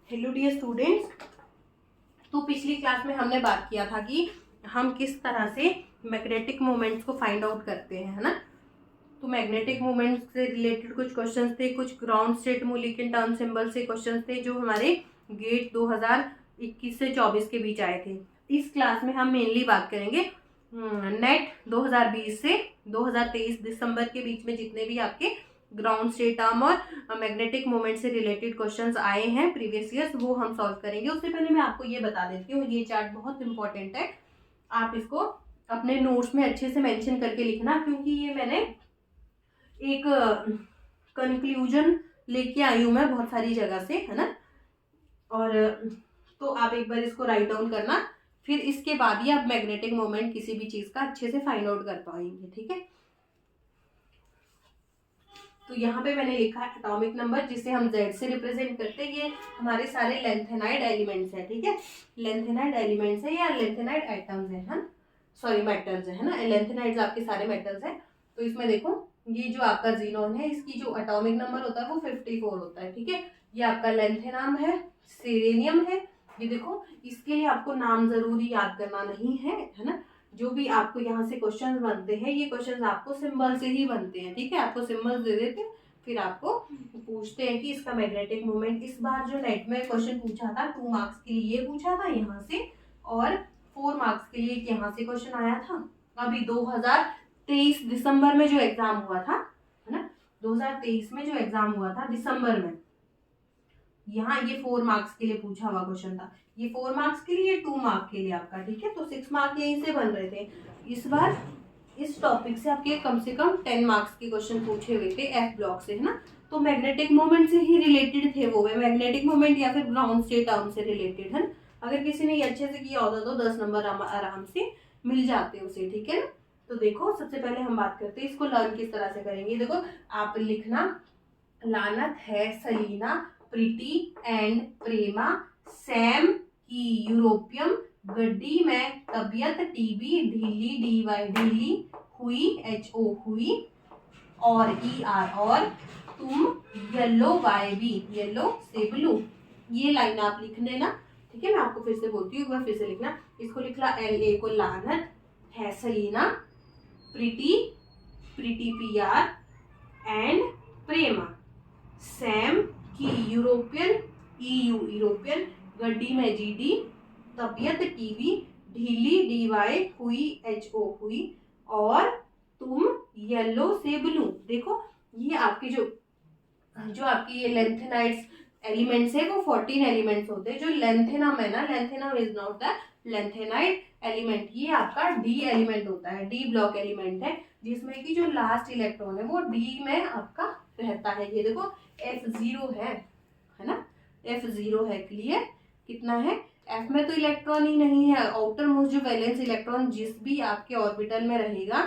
Hello dear students. तो पिछली class में हमने बात किया था कि हम किस तरह से मैग्नेटिक मोमेंट्स को फाइंड आउट करते हैं, है ना। तो मैग्नेटिक मोमेंट्स से रिलेटेड कुछ क्वेश्चंस थे, कुछ ग्राउंड स्टेट मूल्यांकन टर्म सिंबल से क्वेश्चंस थे जो हमारे गेट 2021 से 24 के बीच आए थे। इस क्लास में हम मेनली बात करेंगे नेट 2020 से 2023 दिसंबर के बीच में जितने भी आपके ग्राउंड स्टेट टर्म और मैग्नेटिक मोमेंट से रिलेटेड क्वेश्चंस आए हैं प्रीवियस ईयर्स, वो हम सॉल्व करेंगे। उससे पहले मैं आपको ये बता देती हूँ, ये चार्ट बहुत इंपॉर्टेंट है, आप इसको अपने नोट्स में अच्छे से मेंशन करके लिखना, क्योंकि ये मैंने एक कंक्लूजन लेके आई हूँ मैं बहुत सारी जगह से, है ना। और तो आप एक बार इसको राइट डाउन करना, फिर इसके बाद ही आप मैग्नेटिक मोमेंट किसी भी चीज का अच्छे से फाइंड आउट कर पाएंगे, ठीक है। तो यहाँ पे मैंने लिखा है एटॉमिक नंबर, जिसे हम Z से रिप्रेजेंट करते हैं। ये हमारे सारे लेंथेनाइड एलिमेंट्स है, ठीक है। लेंथेनाइड एलिमेंट्स है या लेंथेनाइड एटम्स है, सॉरी मेटल्स है ना। लेंथेनाइड्स आपके सारे मेटल्स है। तो इसमें देखो, ये जो आपका जीनोन है, इसकी जो एटॉमिक नंबर होता है वो 54 होता है, ठीक है। ये आपका लेंथेनाम है, सेलेनियम है। ये देखो, इसके लिए आपको नाम जरूरी याद करना नहीं है ना। जो भी आपको यहाँ से क्वेश्चन बनते हैं, ये क्वेश्चन आपको सिंबल से ही बनते हैं, ठीक है। आपको सिंबल दे देते हैं, फिर आपको पूछते हैं कि इसका मैग्नेटिक मोमेंट। इस बार जो नेट में क्वेश्चन पूछा था 2 मार्क्स के लिए ये पूछा था यहाँ से, और 4 मार्क्स के लिए यहाँ से क्वेश्चन आया था। अभी 2023 दिसंबर में जो एग्जाम हुआ था, है ना, 2023 में जो एग्जाम हुआ था दिसंबर में, यहाँ ये 4 मार्क्स के लिए पूछा हुआ क्वेश्चन था। ये 4 मार्क्स के लिए, 2 मार्क के लिए आपका, ठीक है। तो 6 मार्क यहीं से बन रहे थे। इस बार इस टॉपिक से आपके कम से कम 10 मार्क्स के क्वेश्चन पूछे हुए थे एफ ब्लॉक से, है ना। तो मैग्नेटिक मोमेंट से ही रिलेटेड थे वो, मैग्नेटिक मोमेंट या फिर ग्राउंड स्टेट टर्म से रिलेटेड, है ना। अगर किसी ने ये अच्छे से किया होता तो 10 नंबर आराम से मिल जाते उसे, ठीक है ना। तो देखो, सबसे पहले हम बात करते हैं इसको लर्न किस तरह से करेंगे। देखो, आप लिखना, लानत है सलीना, प्रीति एंड प्रेमा, सैम की यूरोपियम, गड्डी में तबीयत टीबी, ढीली डीवाई ढीली हुई, HO हुई, और ER और तुम येलो वाई बी येलो से ब्लू। ये लाइन आप लिख लेना, ठीक है। मैं आपको फिर से बोलती हूँ, एक बार फिर से लिखना। इसको लिखना LA को लानत है सलीना, प्रीति प्रीति PR एंड प्रेमा, सैम की यूरोपियन EU यूरोपियन, गड्डी में GD, तबीयत TB, ढीली DY हुई HO हुई, और तुम येलो से ब्लू। देखो, ये आपके जो आपकी ये लेंथेनाइड्स एलिमेंट्स है वो 14 एलिमेंट्स होते हैं। जो लेंथेनम है ना, lanthanum is not the lanthanide element, ये आपका D एलिमेंट होता है, D ब्लॉक एलिमेंट है, जिसमें कि जो लास्ट इलेक्ट्रॉन है वो D में आपका रहता है। ये देखो F0 है ना, F0 है, क्लियर। कितना है, F में तो इलेक्ट्रॉन ही नहीं है। आउटर मोस्ट जो वैलेंस इलेक्ट्रॉन जिस भी आपके ऑर्बिटल में रहेगा,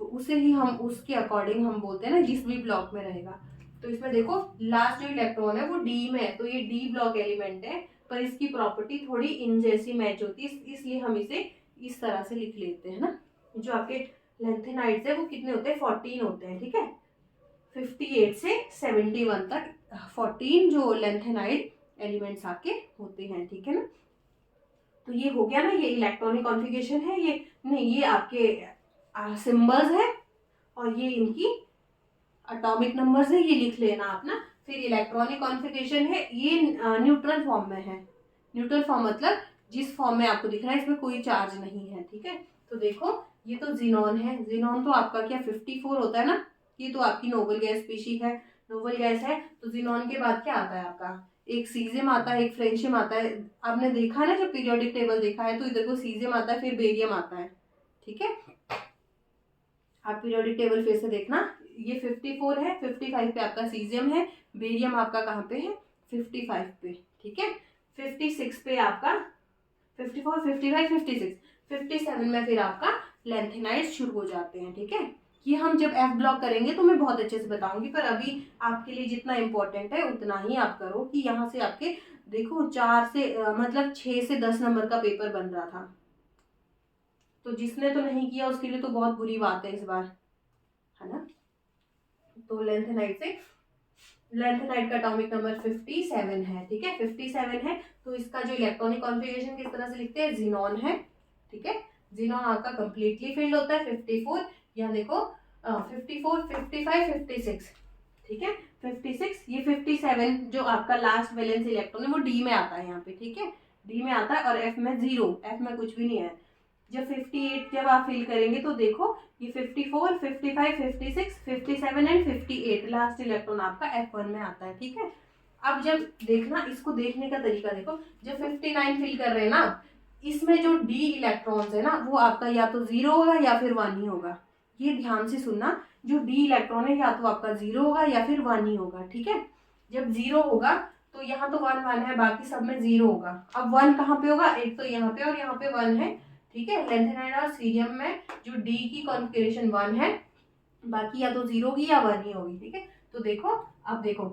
तो उसे ही हम उसके अकॉर्डिंग हम बोलते हैं ना, जिस भी ब्लॉक में रहेगा। तो इसमें देखो, लास्ट जो इलेक्ट्रॉन है वो D में है, तो ये D ब्लॉक एलिमेंट है, पर इसकी प्रॉपर्टी थोड़ी इन जैसी मैच होती है, इसलिए हम इसे इस तरह से लिख लेते हैं ना। जो आपके लेंथेनाइड्स है वो कितने होते हैं, 14 होते हैं, ठीक है। 58 से 71 तक 14 जो लेंथेनाइड एलिमेंट्स आपके होते हैं, ठीक है ना। तो ये हो गया ना, ये इलेक्ट्रॉनिक कॉन्फ़िगरेशन है, ये नहीं, ये आपके सिंबल्स है, और ये इनकी एटॉमिक नंबर्स है, ये लिख लेना आप ना। फिर इलेक्ट्रॉनिक कॉन्फ़िगरेशन है, ये न्यूट्रल फॉर्म में है। न्यूट्रल फॉर्म मतलब जिस फॉर्म में आपको दिख रहा है इसमें कोई चार्ज नहीं है, ठीक है। तो देखो, ये तो जीनॉन है। जीनॉन तो आपका क्या 54 होता है ना। ये तो आपकी नोबल गैस स्पीशीज है, नोबल गैस है। तो जीनॉन के बाद क्या आता है आपका, एक सीजियम आता है, एक फ्रेंशियम आता है। आपने देखा ना, जब पीरियोडिक टेबल देखा है तो इधर को सीजियम आता है, फिर बेरियम आता है, ठीक है। आप पीरियोडिक टेबल फिर से देखना, ये 54 है, 55 पे आपका सीजियम है, बेरियम आपका कहाँ पे है, 55 पे, ठीक है। 56 पे आपका 54, 55, 56, 57 में फिर आपका लेंथेनाइड शुरू हो जाते हैं, ठीक है। ये हम जब F ब्लॉक करेंगे तो मैं बहुत अच्छे से बताऊंगी, पर अभी आपके लिए जितना इंपॉर्टेंट है उतना ही आप करो, कि यहाँ से आपके देखो 4 से मतलब 6 से 10 नंबर का पेपर बन रहा था। तो जिसने तो नहीं किया उसके लिए तो बहुत बुरी बात है इस बार, है ना। तो लेंथेनाइड से लेंथेनाइड का एटॉमिक नंबर 57 है, ठीक है, 57 है। तो इसका जो इलेक्ट्रॉनिक कॉन्फ़िगरेशन किस तरह से लिखते हैं, जिनॉन है, ठीक है। जिनॉन आपका कंप्लीटली फिल्ड होता है, 54, यहाँ देखो 54, 55, 56, ठीक है, 56, ये 57 जो आपका लास्ट वैलेंस इलेक्ट्रॉन है वो डी में आता है यहाँ पे, ठीक है, डी में आता है, और एफ में 0, एफ में कुछ भी नहीं है। जब 58 जब आप फिल करेंगे तो देखो ये 54, 55, 56, 57 एंड 58 लास्ट इलेक्ट्रॉन आपका F1 में आता है, ठीक है। अब जब देखना, इसको देखने का तरीका देखो, जब 59 फिल कर रहे हैं ना, इसमें जो डी इलेक्ट्रॉन्स है ना वो आपका या तो 0 होगा या फिर 1 ही होगा। ये ध्यान से सुनना, जो डी इलेक्ट्रॉन है या तो आपका 0 होगा या फिर 1 ही होगा, ठीक है। जब 0 होगा तो यहाँ तो 1 1 है, बाकी सब में 0 होगा। अब 1 कहाँ पे होगा, एक तो यहाँ पे और यहाँ पे 1 है, ठीक है। लेंथेनाइड और सीरियम में जो डी की कॉन्फ़िगरेशन 1 है, बाकी या तो 0 होगी या 1 ही होगी, ठीक है। तो देखो, अब देखो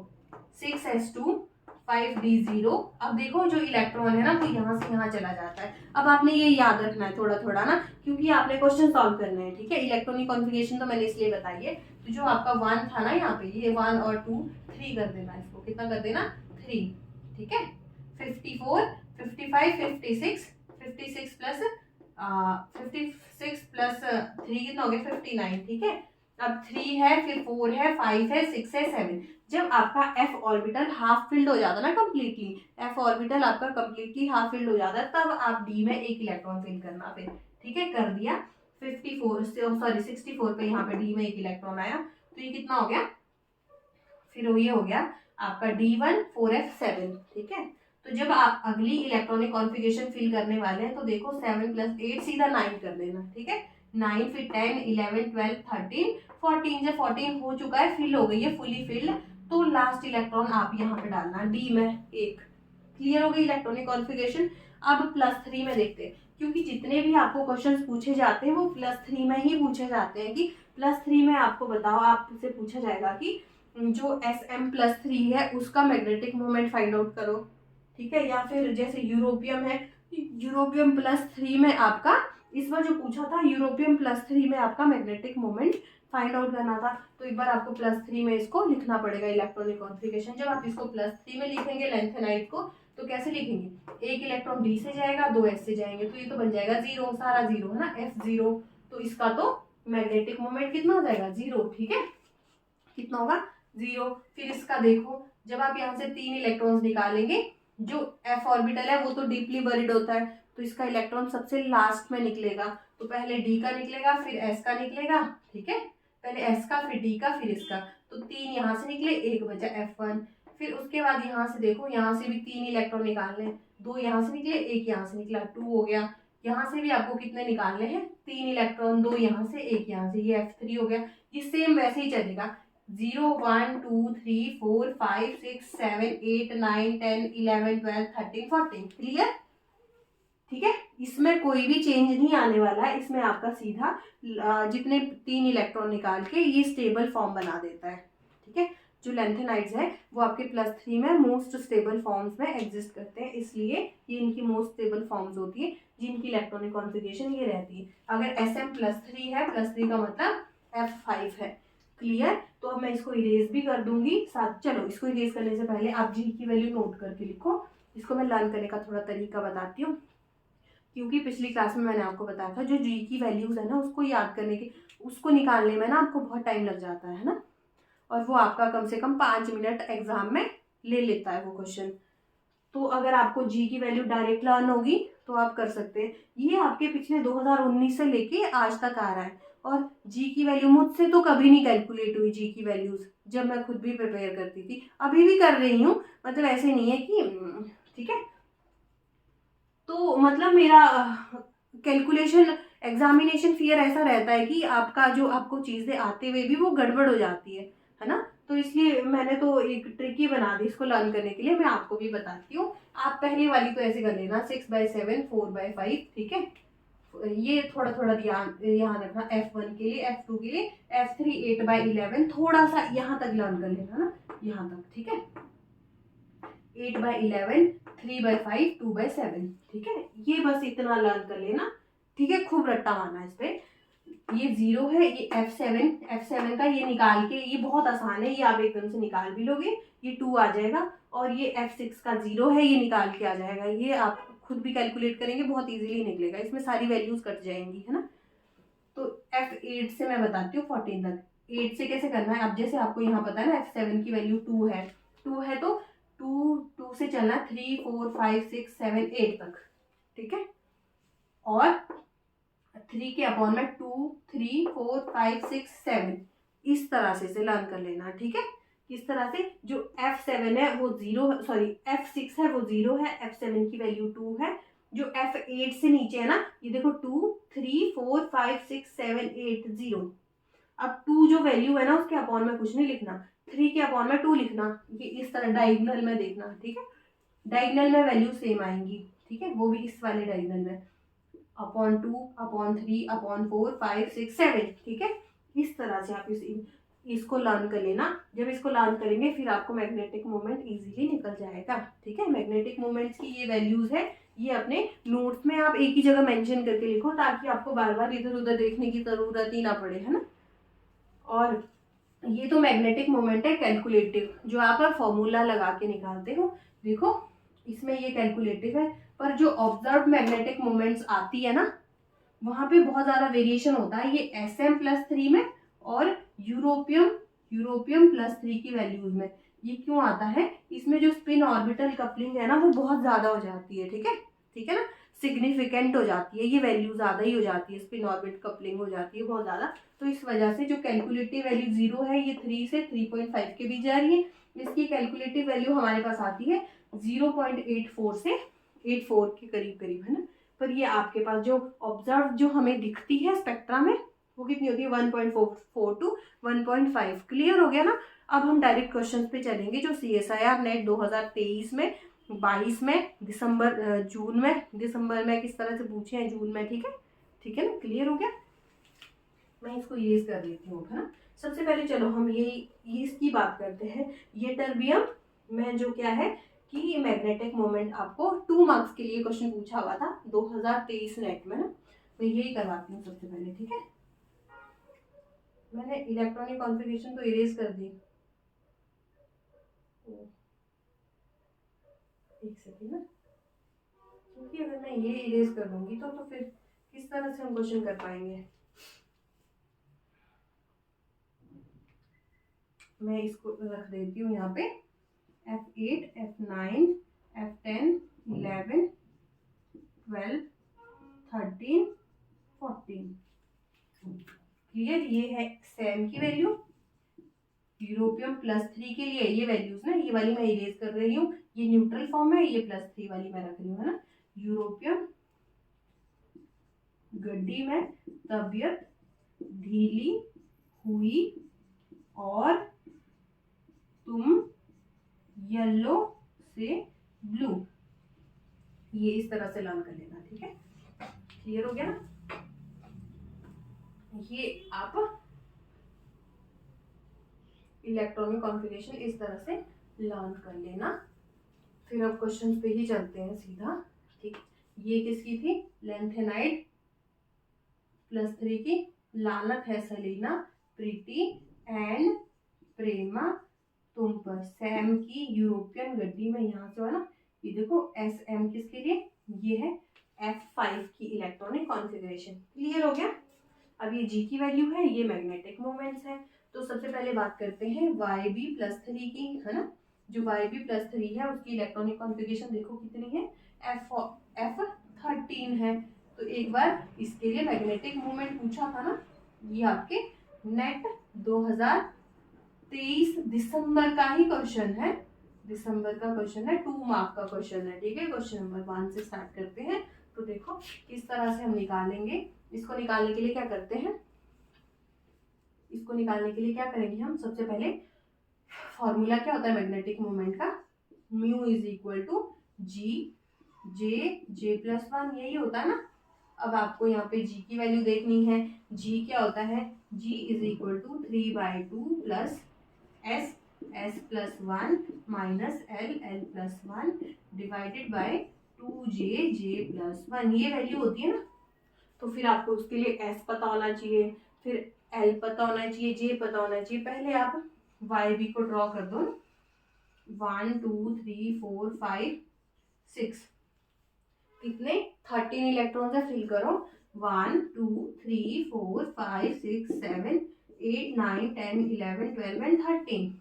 6s2 5d0, अब देखो जो इलेक्ट्रॉन है ना वो यहाँ से यहाँ चला जाता है। अब आपने ये याद रखना है थोड़ा थोड़ा ना, क्योंकि आपने क्वेश्चन सॉल्व करने हैं, ठीक है। इलेक्ट्रॉनिक कॉन्फ़िगरेशन तो मैंने इसलिए बताई है। तो जो आपका 1 था ना यहाँ पे, ये 1 और 2 3 कर देना, इसको कितना कर देना, 3, ठीक है। 54, 55, 56, 56 प्लस 56 प्लस 3 कितना हो गया, 59, ठीक है। अब 3 है, फिर 4 है, 5 है, 6 है, 7। जब आपका f ऑर्बिटल हाफ फिल्ड हो जाता है ना कंप्लीटली, f ऑर्बिटल आपका कंप्लीटली हाफ फिल्ड हो जाता है, तब आप d में एक इलेक्ट्रॉन फिल करना फिर, ठीक है। कर दिया 64 पे यहाँ पे d में एक इलेक्ट्रॉन आया, तो ये कितना हो गया, फिर ये हो गया आपका D1 4f7, ठीक है। तो जब आप अगली इलेक्ट्रॉनिक कॉन्फ़िगरेशन फिल करने वाले हैं तो देखो 7 + 8 सीधा 9 कर देना, ठीक है। 9 फिर 10 11 12 13 14, जब 14 हो चुका है, फिल हो गई है, फुली फिल्ड, तो लास्ट इलेक्ट्रॉन आप यहाँ पे डालना डी में एक। क्लियर हो गई इलेक्ट्रॉनिक कॉन्फ़िगरेशन। अब +3 में देखते हैं, क्योंकि जितने भी आपको क्वेश्चंस पूछे जाते हैं वो +3 में ही पूछे जाते हैं। कि +3 में आपको बताओ, आपसे पूछा जाएगा कि जो Sm+3 है उसका मैग्नेटिक मोमेंट फाइंड आउट करो, ठीक है। या फिर जैसे यूरोपियम है, यूरोपियम +3 में आपका, इस बार जो पूछा था यूरोपियम +3 में आपका मैग्नेटिक मोमेंट फाइंड आउट करना था, तो एक बार आपको +3 में इसको लिखना पड़ेगा इलेक्ट्रॉनिक कॉन्फ़िगरेशन। जब आप इसको +3 में लिखेंगे लेंथेनाइड को, तो कैसे लिखेंगे, एक इलेक्ट्रॉन डी से जाएगा, 2 एस से जाएंगे, तो ये तो बन जाएगा 0, सारा 0 है ना, F0। तो इसका तो मैग्नेटिक मोमेंट कितना हो जाएगा, 0, ठीक है, कितना होगा, 0। फिर इसका देखो, जब आप यहाँ से 3 इलेक्ट्रॉन्स निकालेंगे, जो f ऑर्बिटल है वो तो डीपली बरीड होता है, तो इसका इलेक्ट्रॉन सबसे लास्ट में निकलेगा। तो पहले d का निकलेगा, फिर s का निकलेगा, ठीक है, पहले s का, फिर d का, फिर इसका, तो 3 यहाँ से निकले, 1 बचा F1। फिर उसके बाद यहाँ से देखो, यहाँ से भी 3 इलेक्ट्रॉन निकालने, 2 यहाँ से निकले, 1 यहाँ से निकला, 2 हो गया। यहाँ से भी आपको कितने निकालने हैं, 3 इलेक्ट्रॉन, 2 यहाँ से, 1 यहाँ से, ये F3 हो गया। ये सेम वैसे ही चलेगा, 0 1 2 3 4 5 6 7 8 9 10 11 12 13 14, क्लियर, ठीक है। इसमें कोई भी चेंज नहीं आने वाला है, इसमें आपका सीधा जितने 3 इलेक्ट्रॉन निकाल के ये स्टेबल फॉर्म बना देता है, ठीक है। जो लेंथेनाइड्स है वो आपके +3 में मोस्ट स्टेबल फॉर्म्स में एग्जिस्ट करते हैं, इसलिए ये इनकी मोस्ट स्टेबल फॉर्म्स होती है जिनकी इलेक्ट्रॉनिक कॉन्फ़िगरेशन ये रहती है। अगर Sm+3 है, +3 का मतलब F5 है, क्लियर। तो अब मैं इसको इरेज भी कर दूंगी साथ। चलो, इसको इरेज करने से पहले आप जी की वैल्यू नोट करके लिखो। इसको मैं लर्न करने का थोड़ा तरीका बताती हूँ, क्योंकि पिछली क्लास में मैंने आपको बताया था जो जी की वैल्यूज़ है ना उसको याद करने के, उसको निकालने में ना आपको बहुत टाइम लग जाता है ना, और वो आपका कम से कम 5 मिनट एग्जाम में ले लेता है वो क्वेश्चन। तो अगर आपको जी की वैल्यू डायरेक्ट लर्न होगी तो आप कर सकते हैं। ये आपके पिछले 2019 से लेके आज तक आ रहा है, और जी की वैल्यू मुझसे तो कभी नहीं कैलकुलेट हुई जी की वैल्यूज, जब मैं खुद भी प्रिपेयर करती थी, अभी भी कर रही हूँ, मतलब ऐसे नहीं है कि, ठीक है। तो मतलब मेरा कैलकुलेशन, एग्जामिनेशन फियर ऐसा रहता है कि आपका जो आपको चीज़ें आते हुए भी वो गड़बड़ हो जाती है ना। तो इसलिए मैंने तो एक ट्रिक ही बना दी इसको लर्न करने के लिए, मैं आपको भी बताती हूँ। आप पहली वाली तो ऐसे कर लेना 6/7 4/5, ठीक है। ये थोड़ा थोड़ा ध्यान रखना, F1 के लिए, F2 के लिए, F3 8/11, थोड़ा सा यहाँ तक लर्न कर लेना ना, यहाँ तक, ठीक है। 8/11 3/5 2/7, ठीक है, ये बस इतना लर्न कर लेना, ठीक है। खूब रट्टा मारना इस पे। ये 0 है, ये F7 का ये निकाल के, ये बहुत आसान है, ये आप एकदम से निकाल भी लोगे, ये 2 आ जाएगा। और ये F6 का 0 है, ये निकाल के आ जाएगा, ये आप खुद भी कैलकुलेट करेंगे, बहुत इजीली निकलेगा, इसमें सारी वैल्यूज कट जाएंगी, है ना। तो F8 से मैं बताती हूँ 14 तक। 8 से कैसे करना है, अब जैसे आपको यहाँ पता है ना F7 की वैल्यू 2 है, 2 है तो 2 से चलना 3 4 5 6 7 8 तक, ठीक है। और 3 के अपॉन में 2 3 4 5 6 7 इस तरह से लर्न कर लेना, ठीक है। इस तरह से जो F7 है वो 0, सॉरी F6 है वो 0 है, F7 की वैल्यू 2 है। जो F8 से नीचे है ना, ये देखो 2 3 4 5 6 7 8 0। अब 2 जो वैल्यू है ना उसके अपॉन में कुछ नहीं लिखना, 3 के अपॉन में 2 लिखना, ये इस तरह डायगोनल में देखना, ठीक है। डायगोनल में वैल्यू सेम आएंगी, ठीक है, वो भी इस वाले डायगोनल में, अपॉन 2 अपॉन 3 अपॉन 4 5 6 7, ठीक है। इस तरह से आप इसको लर्न कर लेना। जब इसको लर्न करेंगे फिर आपको मैग्नेटिक मोमेंट इजीली निकल जाएगा, ठीक है। मैग्नेटिक मोमेंट्स की ये वैल्यूज है, ये अपने नोट्स में आप एक ही जगह मेंशन करके लिखो, ताकि आपको बार बार इधर उधर देखने की जरूरत ही ना पड़े, है ना। और ये तो मैग्नेटिक मोमेंट है कैलकुलेटिव, जो आप फॉर्मूला लगा के निकालते हो, देखो इसमें ये कैलकुलेटिव है। पर जो ऑब्जर्व मैग्नेटिक मोमेंट्स आती है ना, वहां पे बहुत ज्यादा वेरिएशन होता है, ये SM+3 में और यूरोपियम+3 की वैल्यूज में। ये क्यों आता है, इसमें जो स्पिन ऑर्बिटल कपलिंग है ना वो बहुत ज्यादा हो जाती है, ठीक है, ठीक है ना, सिग्निफिकेंट हो जाती है, ये वैल्यू ज्यादा ही हो जाती है, स्पिन ऑर्बिट कपलिंग हो जाती है बहुत ज्यादा। तो इस वजह से जो कैलकुलेटिव वैल्यू 0 है ये 3 से 3.5 के बीच जा रही है। इसकी कैलकुलेटिव वैल्यू हमारे पास आती है 0.84 से 84 के करीब करीब, है ना। पर ये आपके पास जो ऑब्जर्व जो हमें दिखती है स्पेक्ट्रा में वो कितनी होती है, 1.44 टू 1.5। क्लियर हो गया ना। अब हम डायरेक्ट क्वेश्चन पे चलेंगे, जो CSIR नेट 2023 में 22 में दिसंबर में किस तरह से पूछे हैं, जून में, ठीक है, ठीक है ना। क्लियर हो गया, मैं इसको इरेज कर देती हूँ, है ना। सबसे पहले चलो हम ये इसकी बात करते हैं, ये टर्बियम में जो क्या है कि मैग्नेटिक मोमेंट आपको 2 मार्क्स के लिए क्वेश्चन पूछा हुआ था 2023 नेट में ना, मैं यही करवाती हूँ सबसे पहले, ठीक है। मैंने इलेक्ट्रॉनिक कॉन्फ़िगरेशन तो इरेज कर दी, एक सेकेंड ना, क्योंकि अगर मैं ये इरेज कर दूंगी तो फिर किस तरह से हम क्वेश्चन कर पाएंगे। मैं इसको रख देती हूँ यहाँ पे, F8 F9 F10 11 12 13 14। क्लियर, ये है सैम की वैल्यू। यूरोपियम+3 के लिए ये वैल्यूज ना, ये वाली मैं इरेज कर रही हूँ, ये न्यूट्रल फॉर्म है, ये +3 वाली मैं रख रही हूँ, है ना। यूरोपियम गड्डी में तबीयत ढीली हुई और तुम येलो से ब्लू, ये इस तरह से लर्न कर लेना, ठीक है। क्लियर हो गया ना। ये आप इलेक्ट्रॉनिक कॉन्फ़िगरेशन इस तरह से लर्न कर लेना। फिर अब क्वेश्चन पे ही चलते हैं सीधा, ठीक। ये किसकी थी, लेंथेनाइड +3 की, लानत है सलीना प्रीति एंड प्रेमा तुम पर। सैम की यूरोपियन गड्डी में, यहाँ से वाला ये देखो SM किसके लिए, ये है F5 की इलेक्ट्रॉनिक कॉन्फ़िगरेशन। क्लियर हो गया। अब ये G की वैल्यू है, ये मैग्नेटिक मोमेंट्स है। तो सबसे पहले बात करते हैं YB+3 की, है ना। जो YB+3 है उसकी इलेक्ट्रॉनिक कॉन्फ़िगरेशन देखो कितनी है, F13 है। तो एक बार इसके लिए मैग्नेटिक मोमेंट पूछा था ना, ये आपके नेट 2023 दिसंबर का ही क्वेश्चन है, दिसंबर का क्वेश्चन है, 2 मार्क का क्वेश्चन है, ठीक है। क्वेश्चन नंबर 1 से स्टार्ट करते हैं। तो देखो किस तरह से हम निकालेंगे। इसको निकालने के लिए क्या करते हैं, इसको निकालने के लिए क्या करेंगे हम, सबसे पहले फॉर्मूला क्या होता है मैग्नेटिक मोमेंट का, mu is equal to g J+1, यही होता है ना। अब आपको यहाँ पे G की वैल्यू देखनी है, G क्या होता है, G is equal to 3/2 plus S+1 minus L+1 divided by 2J J+1, ये वैल्यू होती है ना। तो फिर आपको उसके लिए एस पता होना चाहिए, फिर एल पता होना चाहिए, जे पता होना चाहिए। पहले आप वाई बी को ड्रॉ कर दो। 1 2 3 4 5 6, कितने 13 इलेक्ट्रॉन से फिल करो। 1 2 3 4 5 6 7 8 9 10 11 12 एंड 13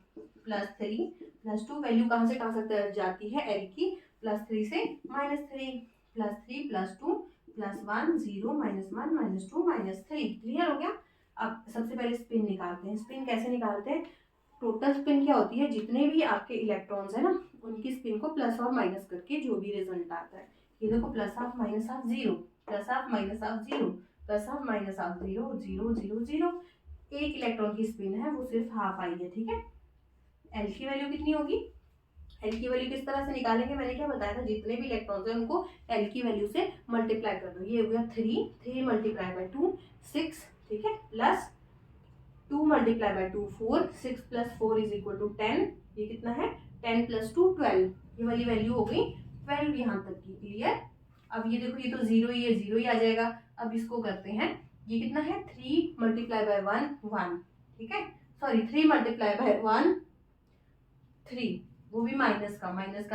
+3 +2, वैल्यू कहाँ से कहाँ तक जाती है एल की, +3 से -3, +3 +2 +1 0 -1 -2 -3। क्लियर हो गया। अब सबसे पहले स्पिन निकालते हैं। स्पिन कैसे निकालते हैं? टोटल स्पिन क्या होती है, जितने भी आपके इलेक्ट्रॉन्स है ना उनकी स्पिन को प्लस और माइनस करके जो भी रिजल्ट आता है। ये देखो +1/2 -1/2 0, +1/2 -1/2 0, +1/2 -1/2 0 0 0 0। एक इलेक्ट्रॉन की स्पिन है वो सिर्फ हाफ आई है, ठीक है। एल की वैल्यू कितनी होगी? एल की वैल्यू किस तरह से निकालेंगे, मैंने क्या बताया था, जितने भी इलेक्ट्रॉन्स हैं उनको एल की वैल्यू से मल्टीप्लाई कर दो। ये हो गया 3 3 × 2 6, ठीक है, प्लस 2 × 2 4, 6 + 4 = 10। ये कितना है? 10 + 2 12। ये वाली वैल्यू हो गई 12 यहाँ तक की। क्लियर। अब ये देखो ये तो जीरो ही है, जीरो ही आ जाएगा। अब इसको करते हैं, ये कितना है? 3 × 1 1, ठीक है, सॉरी 3 × 1 3, वो भी माइनस का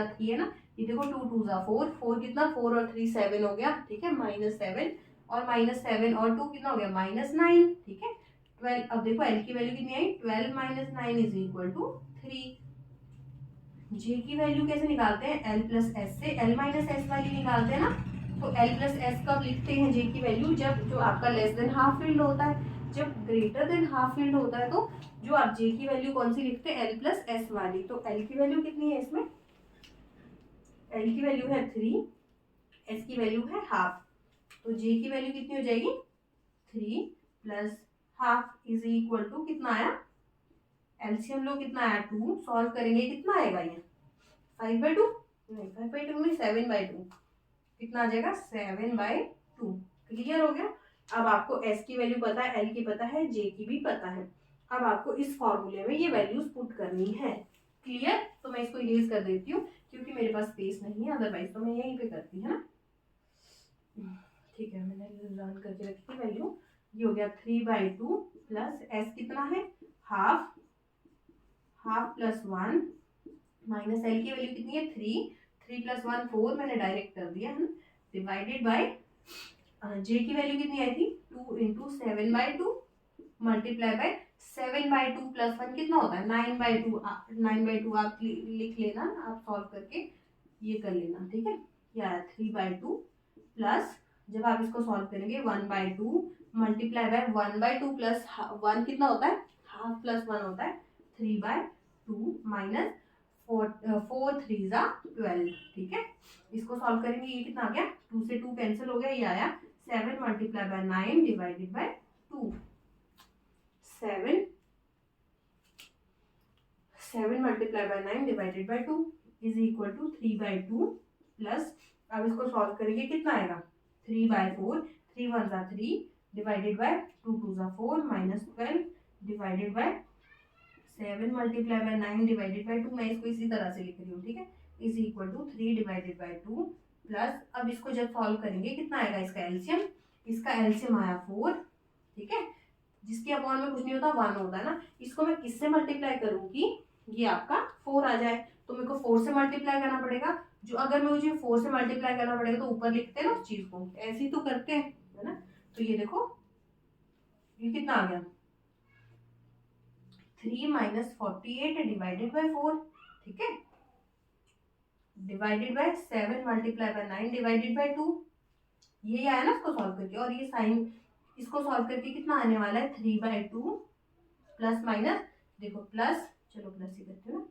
3 है ना। ये देखो 2 2 ज़ा 4, 4 कितना, 4 और 3 7 हो गया, ठीक है, -7, और -7 और 2 कितना हो गया, -9, ठीक है। 12, अब देखो एल की वैल्यू कितनी आई, 12 - 9 = 3। जे की वैल्यू कैसे निकालते हैं? एल प्लस एस से, एल माइनस एस वाली निकालते हैं ना। तो एल प्लस एस कब लिखते हैं जे की वैल्यू? जब जो आपका लेस देन हाफ फील्ड होता है। जब ग्रेटर देन हाफ फील्ड होता है तो जो आप जे की वैल्यू कौन सी लिखते हैं? एल प्लस एस वाली। तो एल की वैल्यू कितनी है इसमें? एल की वैल्यू है 3, एस की वैल्यू है हाफ, तो जे की वैल्यू कितनी हो जाएगी? 3 + हाफ = कितना आया? एलसीएम लो, कितना आया? 2। सॉल्व करेंगे कितना आएगा ये? 5/2 नहीं, 5/2 नहीं, 7/2। कितना आ जाएगा? 7/2। क्लियर हो गया। अब आपको एस की वैल्यू पता है, एल की पता है, जे की भी पता है। अब आपको इस फॉर्मूले में ये वैल्यूज पुट करनी है। क्लियर। तो मैं इसको इरेज कर देती हूँ क्योंकि मेरे पास स्पेस नहीं है, अदरवाइज तो मैं यहीं पे करती है ना। ठीक है, मैंने लर्न करके रखी थी वैल्यू। ये हो गया 3/2 प्लस एस कितना है? हाफ, हाफ + 1 माइनस एल की वैल्यू कितनी है? 3, 3 + 1 4, मैंने डायरेक्ट कर दिया है, डिवाइडेड बाय जे की वैल्यू कितनी आई थी? 2 × 7/2 मल्टीप्लाई बाय 7/2 + 1 कितना होता है? 9/2। 9/2 आप लिख लेना, आप सॉल्व करके ये कर लेना, ठीक है। ये आया 3/2 प्लस, जब आप इसको सॉल्व करेंगे 1/2 मल्टीप्लाई बाय 1/2 प्लस 1 कितना होता है? हाफ प्लस 1 होता है, 3/2 माइनस 4 3 ज़ा 12, ठीक है। इसको सॉल्व करेंगे, ये कितना आ गया? 2 से 2 कैंसिल हो गया, ये आया 7 × 9 divided by 2। 7 × 9 divided by 2 = 3/2 plus, अब इसको सॉल्व करेंगे कितना आएगा? 3/4, 3 1 ज़ा 3 डिवाइडेड बाय 2 2 ज़ा 4 -12 डिवाइडेड बाय 7 × 9 डिवाइडेड बाय 2। मैं इसको इसी तरह से लिख रही हूँ, ठीक है, = 3 डिवाइडेड बाय 2 प्लस, अब इसको जब सॉल्व करेंगे कितना आएगा इसका एलसीएम? इसका एलसीएम आया 4, ठीक है, जिसके अपॉन में कुछ नहीं होता, 1 होता है ना। इसको मैं किससे मल्टीप्लाई करूंगी? ये आपका 4 आ जाए, तो मेरे को 4 से मल्टीप्लाई करना पड़ेगा। जो अगर मुझे 4 से मल्टीप्लाई करना पड़ेगा तो ऊपर लिखते हैं ना उस चीज को, ऐसे ही तो करते हैं, है ना। तो ये देखो ये कितना आ गया? 3 - 48 डिवाइडेड बाय 4, ठीक है, डिवाइडेड बाय 7 × 9 डिवाइडेड बाय 2। ये आया ना इसको सॉल्व करके, और ये साइन इसको सॉल्व करके कितना आने वाला है? 3/2 प्लस माइनस, देखो प्लस, चलो प्लस ही करते हो ना,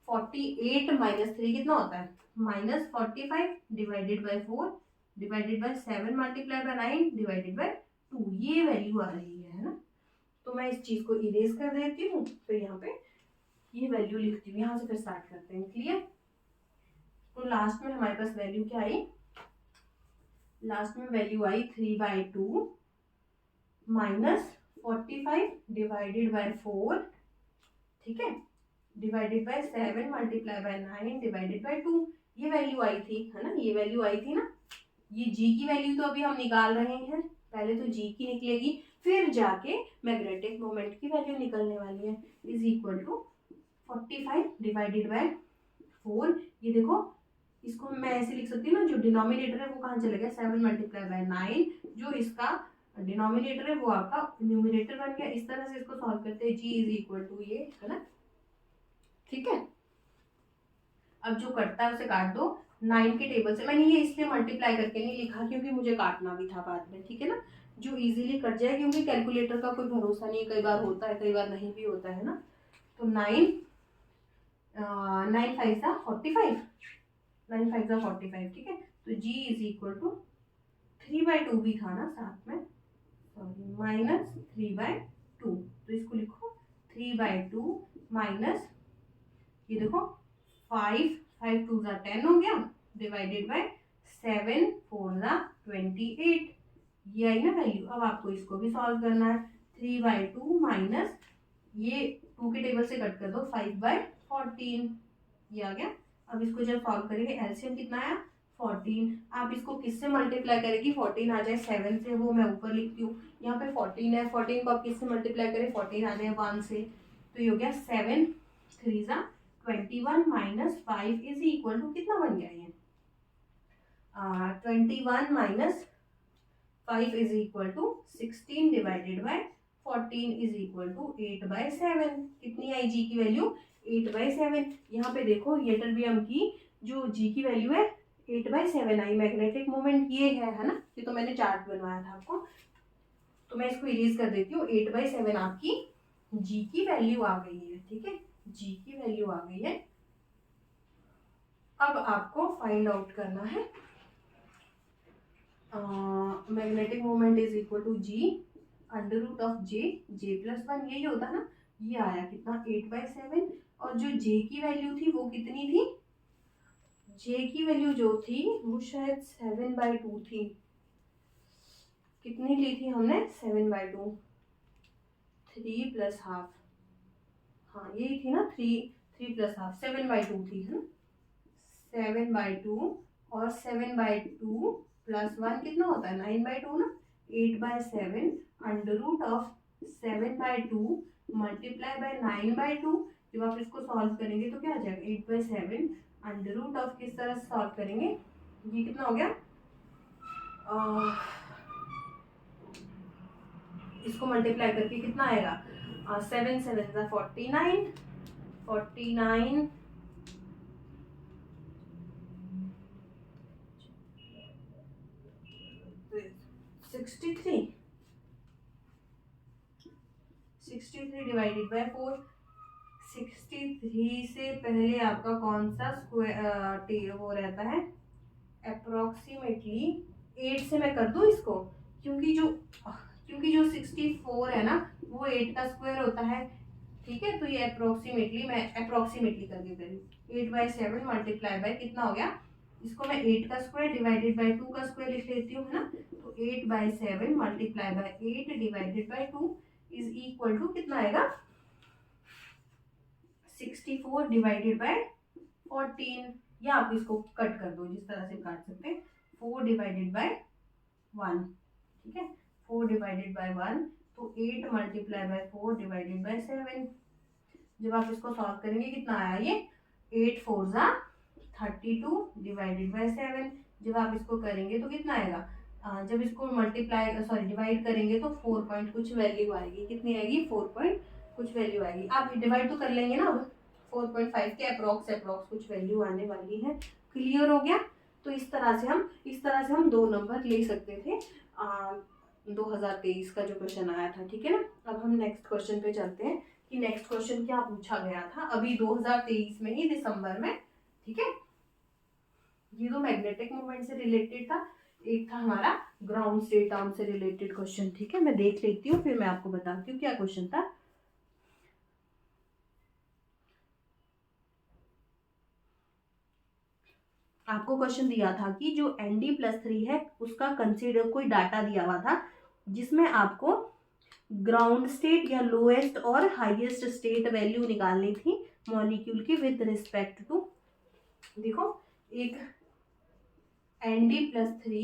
48 - 3 कितना होता है? -45 divided by 4 divided by 7 × 9 divided by 2। ये वैल्यू आ रही है ना। तो मैं इस चीज को इरेज कर देती हूँ, फिर यहाँ पे ये वैल्यू लिखती हूँ, यहाँ से फिर स्टार्ट करते हैं। क्लियर। तो लास्ट में हमारे पास वैल्यू क्या आई? लास्ट में वैल्यू आई 3/2 -45 डिवाइडेड बाय 4, ठीक है, डिवाइडेड बाय 7 × 9 डिवाइडेड बाय 2। ये वैल्यू आई थी, है ना, ये वैल्यू आई थी ना। ये जी की वैल्यू तो अभी हम निकाल रहे हैं, पहले तो जी की निकलेगी, फिर जाके मैग्नेटिक मोमेंट की वैल्यू निकलने वाली है। Is equal to 45 divided by 4। ये देखो इसको मैं ऐसे लिख सकती हूँ ना, जो डिनोमिनेटर है वो कहाँ चला गया, 7 मल्टीप्लाई बाय 9, जो इसका डिनोमिनेटर है वो आपका न्यूमिनेटर बन गया। इस तरह से इसको सॉल्व करते हैं। जी इज इक्वल टू ये है ना, ठीक है। अब जो कटता है उसे काट दो 9 के टेबल से। मैंने ये इसलिए मल्टीप्लाई करके नहीं लिखा क्योंकि मुझे काटना भी था बाद में, ठीक है ना, जो इजीली कट जाए, क्योंकि कैलकुलेटर का कोई भरोसा नहीं है, कई बार होता है कई बार नहीं भी होता है ना। तो 9 9 5 सा 45, 9 5 सा 45, ठीक है। तो जी इज इक्वल टू 3/2 भी था ना साथ में, सॉरी, माइनस 3/2। तो इसको लिखो 3/2 माइनस, ये देखो 5 5 2 ज़ा 10 हो गया, डिवाइडेड बाय 7 4 ज़ा 28। ये आई ना वैल्यू। अब आपको इसको भी सॉल्व करना है। 3/2 माइनस, ये 2 के टेबल से कट कर दो, 5/14, ये आ गया। अब इसको जब सॉल्व करेंगे एलसीएम कितना आया, 14। आप इसको किससे मल्टीप्लाई करेंगी, 14 आ जाए 7 से, वो मैं ऊपर लिखती हूँ। यहाँ पे 14 है, 14 को आप किससे मल्टीप्लाई करें, 14 आ जाए 1 से। तो ये हो गया 7 3 ज़ा 21 माइनस 5 इज इक्वल टू कितना बन गया ये, 21 minus 5 is equal to 16 divided by 14 is equal to 8/7। कितनी आई जी की वैल्यू, 8/7। यहाँ पे देखो ये टर्बियम की जो जी की वैल्यू है 8/7 आई। मैग्नेटिक मोमेंट ये है ना, ये तो मैंने चार्ट बनवाया था आपको, तो मैं इसको इरेज कर देती हूँ। 8/7 आपकी जी की वैल्यू आ गई है, ठीक है, जी की वैल्यू आ गई है। अब आपको फाइंड आउट करना है magnetic moment is equal to g under root of J plus 1, यही होता ना। ये आया कितना, 8/7। और जो जे की वैल्यू थी वो कितनी थी, जे की वैल्यू जो थी वो शायद 7/2 थी। कितनी ली थी हमने, 7/2, 3 प्लस हाफ, हाँ यही थी ना, 3 प्लस हाफ, 7/2 थी, है ना, 7/2। और 7/2 प्लस 1 कितना होता है, 9/2 ना। 8/7 under root of 7/2 multiply by 9/2। जब आप इसको सॉल्व करेंगे तो क्या आ जाएगा, 8/7 अंडर रूट ऑफ, किस तरह से सॉल्व करेंगे, ये कितना हो गया, इसको मल्टीप्लाई करके कितना आएगा, 7 7 ज़ा 49, 49 63 डिवाइडेड बाय 4। 63 से पहले आपका कौन सा स्क्वायर वो रहता है, अप्रोक्सीमेटली 8 से मैं कर दूं इसको, क्योंकि जो 64 है ना वो 8 का स्क्वायर होता है, ठीक है। तो ये अप्रोक्सीमेटली, मैं अप्रोक्सीमेटली करके करी, 8/7 मल्टीप्लाई बाय कितना हो गया, इसको मैं 8 का स्क्वायर डिवाइडेड बाय 2 का स्क्वायर लिख लेती हूँ, है ना। तो 8/7 multiply by 8 divided by 2 is equal to कितना आएगा, 64 डिवाइडेड बाय 14। या आप इसको कट कर दो जिस तरह से काट सकते हैं, 4 डिवाइडेड बाय 1, ठीक है, 4 डिवाइडेड बाय 1। तो 8 मल्टीप्लाई बाय 4 डिवाइडेड बाय 7। जब आप इसको सॉल्व करेंगे कितना आया ये, 8 4 ज़ा 32 डिवाइडेड बाय 7। जब आप इसको करेंगे तो कितना आएगा, जब इसको मल्टीप्लाई सॉरी डिवाइड करेंगे तो 4 पॉइंट कुछ वैल्यू आएगी, कितनी आएगी, 4 पॉइंट कुछ वैल्यू आएगी। आप डिवाइड तो कर लेंगे ना, अब 4.5 के अप्रोक्स कुछ वैल्यू आने वाली है। क्लियर हो गया। तो इस तरह से हम 2 नंबर ले सकते थे 2023 का जो क्वेश्चन आया था, ठीक है ना। अब हम नेक्स्ट क्वेश्चन पे चलते हैं कि नेक्स्ट क्वेश्चन क्या पूछा गया था अभी 2023 में ही दिसंबर में, ठीक है। ये तो मैग्नेटिक मोमेंट से रिलेटेड था, एक था हमारा ग्राउंड स्टेट आर्म से रिलेटेड क्वेश्चन, ठीक है। मैं देख लेती हूँ फिर मैं आपको बताती हूँ क्या क्वेश्चन था। आपको क्वेश्चन दिया था कि जो Nd+3 है उसका कंसीडर, कोई डाटा दिया हुआ था जिसमें आपको ग्राउंड स्टेट या लोएस्ट और हाईएस्ट स्टेट वैल्यू निकालनी थी मॉलिक्यूल की विद रिस्पेक्ट टू, देखो एक Nd+3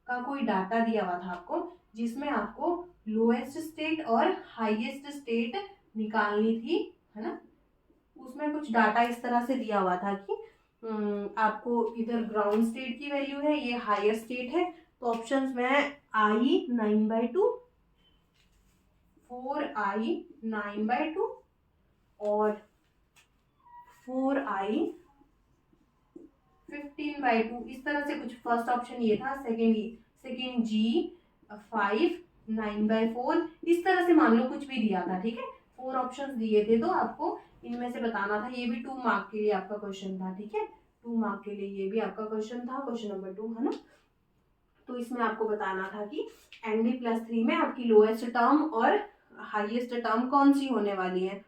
का कोई डाटा दिया हुआ था आपको, जिसमें आपको लोएस्ट स्टेट और हाईएस्ट स्टेट निकालनी थी, है ना। उसमें कुछ डाटा इस तरह से दिया हुआ था कि आपको इधर ग्राउंड स्टेट की वैल्यू है, ये हायर स्टेट है। तो ऑप्शंस में आई 9/2, 4i 9/2 और 4i 15/2, इस तरह से कुछ। फर्स्ट ऑप्शन ये था, सेकेंड जी 5 9/4, इस तरह से मान लो कुछ भी दिया था, ठीक है। 4 ऑप्शंस दिए थे, तो आपको इनमें से बताना था। ये भी 2 मार्क के लिए आपका क्वेश्चन था, ठीक है। 2 मार्क के लिए ये भी आपका क्वेश्चन था, क्वेश्चन नंबर 2, है ना। तो इसमें आपको बताना था कि ND+3 में आपकी लोएस्ट टर्म और हाईएस्ट टर्म कौन सी होने वाली है,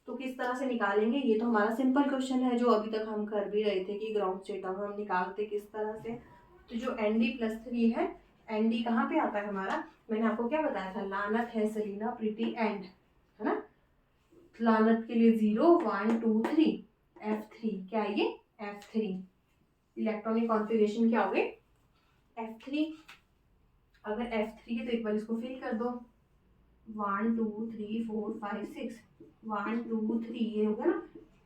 तो किस तरह से निकालेंगे। ये तो हमारा सिंपल क्वेश्चन है, जो अभी तक हम कर भी रहे थे कि ग्राउंड स्टेट टर्म हम निकालते किस तरह से। तो जो ND+3 है, ND कहाँ पे आता है हमारा, मैंने आपको क्या बताया था, लानत है सलीना प्रीति एंड, है ना। लानत के लिए 0 1 2 3, F3 क्या है, ये F3 इलेक्ट्रॉनिक कॉन्फ़िगरेशन क्या हो गई, F3। अगर F3 है तो एक बार इसको फिल कर दो, 1 2 3 4 5 6, 1 2 3, ये होगा ना।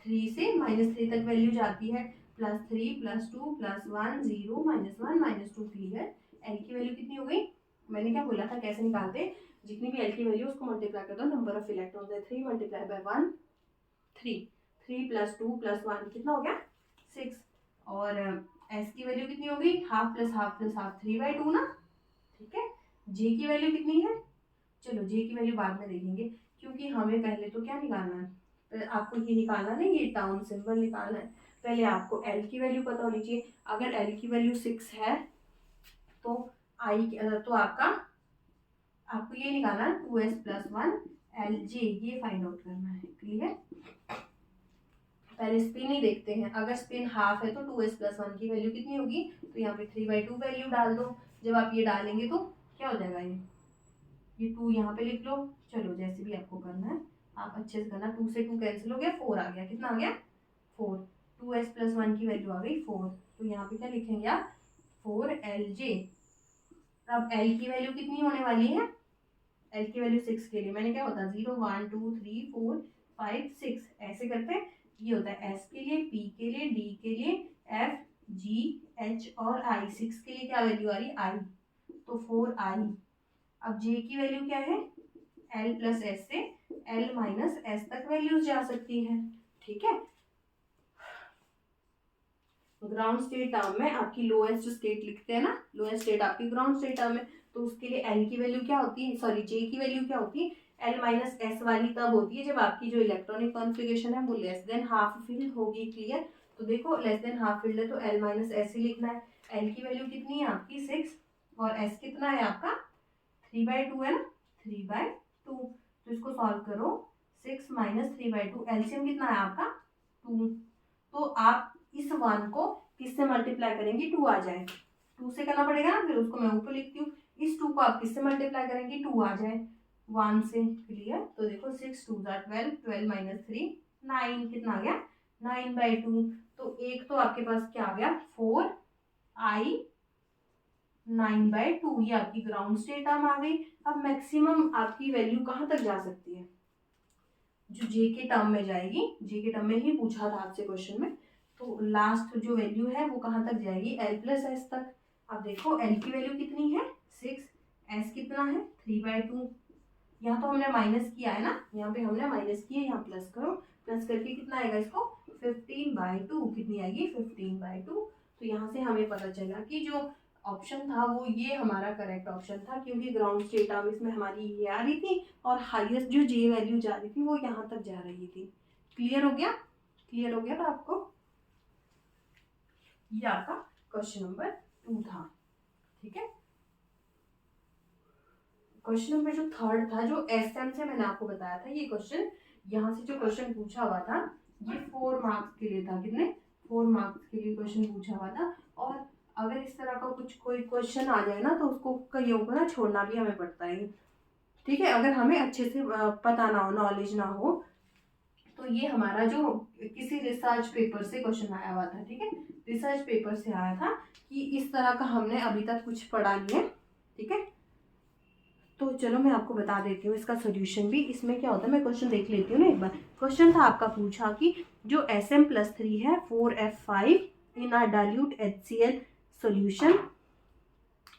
3 से -3 तक वैल्यू जाती है, +3 +2 +1 0 -1 -2, क्लियर। एल की वैल्यू कितनी हो गई, मैंने क्या बोला था कैसे निकालते, जितनी भी एल की वैल्यू उसको मल्टीप्लाई कर दो, नंबर ऑफ इलेक्ट्रॉन्स है 3 × 1 3, 3 + 2 + 1 कितना हो गया 6। और एस की वैल्यू कितनी हो गई, half plus half plus half 3/2 ना, ठीक है। जे की वैल्यू कितनी है, चलो जे की वैल्यू बाद में देखेंगे, क्योंकि हमें पहले तो क्या निकालना है, पहले आपको ये निकालना नहीं, ये टाउन सिंबल निकालना है। पहले आपको एल की वैल्यू पता होनी चाहिए। अगर एल की वैल्यू 6 है तो आई तो आपको ये निकालना है 2s + 1 LJ, ये फाइंड आउट करना है, क्लियर। पहले स्पिन ही देखते हैं। अगर स्पिन हाफ है तो 2s + 1 की वैल्यू कितनी होगी, तो यहाँ पे 3/2 वैल्यू डाल दो। जब आप ये डालेंगे तो क्या हो जाएगा, ये 2 यहाँ पे लिख लो। चलो जैसे भी आपको करना है आप अच्छे से करना। 2 से 2 कैंसिल हो गया, 4 आ गया, कितना आ गया 4। 2s + 1 की वैल्यू आ गई 4, तो यहाँ पे क्या लिखेंगे आप 4LJ। अब एल की वैल्यू कितनी होने वाली है, एल की वैल्यू 6 के लिए मैंने क्या होता है 0 1 2 3 4 5 6 ऐसे करते हैं। ये होता है एस के लिए, पी के लिए, डी के लिए, एफ जी एच और आई। 6 के लिए क्या वैल्यू आ रही है आई, तो 4i। अब जे की वैल्यू क्या है, L + S से L - S तक वैल्यूज जा सकती है, ठीक है। ग्राउंड स्टेट टर्म में आपकी लोएस्ट स्टेट लिखते हैं ना, लोएस्ट स्टेट आपकी ग्राउंड स्टेट टर्म है, तो उसके लिए L की वैल्यू क्या होती है, सॉरी J की वैल्यू क्या होती है, L - S वाली तब होती है जब आपकी जो इलेक्ट्रॉनिक कॉन्फ़िगरेशन है वो हाफ फिल होगी, क्लियर। तो देखो हाफ फिल्ड है तो L - S ही लिखना है। L की वैल्यू कितनी है आपकी 6 और S कितना है आपका 3/2 है ना, 3/2। तो इसको सॉल्व करो, 6 - 3/2, एलसीएम कितना है आपका 2। तो आप इस 1 को किससे मल्टीप्लाई करेंगे, 2 आ जाए, 2 से करना पड़ेगा ना, फिर उसको मैं ऊपर लिखती हूँ। इस 2 को आप किससे मल्टीप्लाई करेंगे, 2 आ जाए 1 से, क्लियर। तो देखो 6 2 12, 12 - 3 9, कितना आ गया 9/2। तो एक तो आपके पास क्या आ गया 4i 9/2, ये आपकी ग्राउंड स्टेट टर्म आ गई। अब मैक्सिमम आपकी वैल्यू कहाँ तक जा सकती है, जो जे के टर्म में जाएगी, जे के टर्म में ही पूछा था आपसे क्वेश्चन में। तो लास्ट जो वैल्यू है वो कहाँ तक जाएगी, L + S तक। अब देखो L की वैल्यू कितनी है 6, S कितना है 3/2। यहाँ तो हमने माइनस किया है ना, यहाँ पे हमने माइनस किया, यहाँ प्लस करो, प्लस करके कितना आएगा इसको 15/2, कितनी आएगी 15/2। तो यहाँ से हमें पता चला कि जो ऑप्शन था वो ये हमारा करेक्ट ऑप्शन था, क्योंकि ग्राउंड स्टेट टर्म इसमें हमारी ये आ रही थी और हाईएस्ट जो जे वैल्यू जा रही थी वो यहाँ तक जा रही थी। क्लियर हो गया, क्लियर हो गया था आपको। ये आपका क्वेश्चन नंबर 2 था, ठीक है। क्वेश्चन नंबर जो 3rd था, जो एसएम से मैंने आपको बताया था, ये क्वेश्चन यहाँ से जो क्वेश्चन पूछा हुआ था ये 4 मार्क्स के लिए था, कितने 4 मार्क्स के लिए क्वेश्चन पूछा हुआ था। और अगर इस तरह का कुछ कोई क्वेश्चन आ जाए ना तो उसको कईयों को ना छोड़ना भी हमें पड़ता है, ठीक है। अगर हमें अच्छे से पता ना हो, नॉलेज ना हो, तो तो ये हमारा जो किसी रिसर्च पेपर से क्वेश्चन आया हुआ था, ठीक है, रिसर्च पेपर से आया था कि इस तरह का हमने अभी तक कुछ पढ़ा नहीं है, ठीक है। तो चलो मैं आपको बता देती हूँ इसका सोल्यूशन भी। इसमें क्या होता है, मैं क्वेश्चन देख लेती हूँ ना एक बार। क्वेश्चन था आपका पूछा कि जो Sm+3 है 4F5 in a dilute HCl solution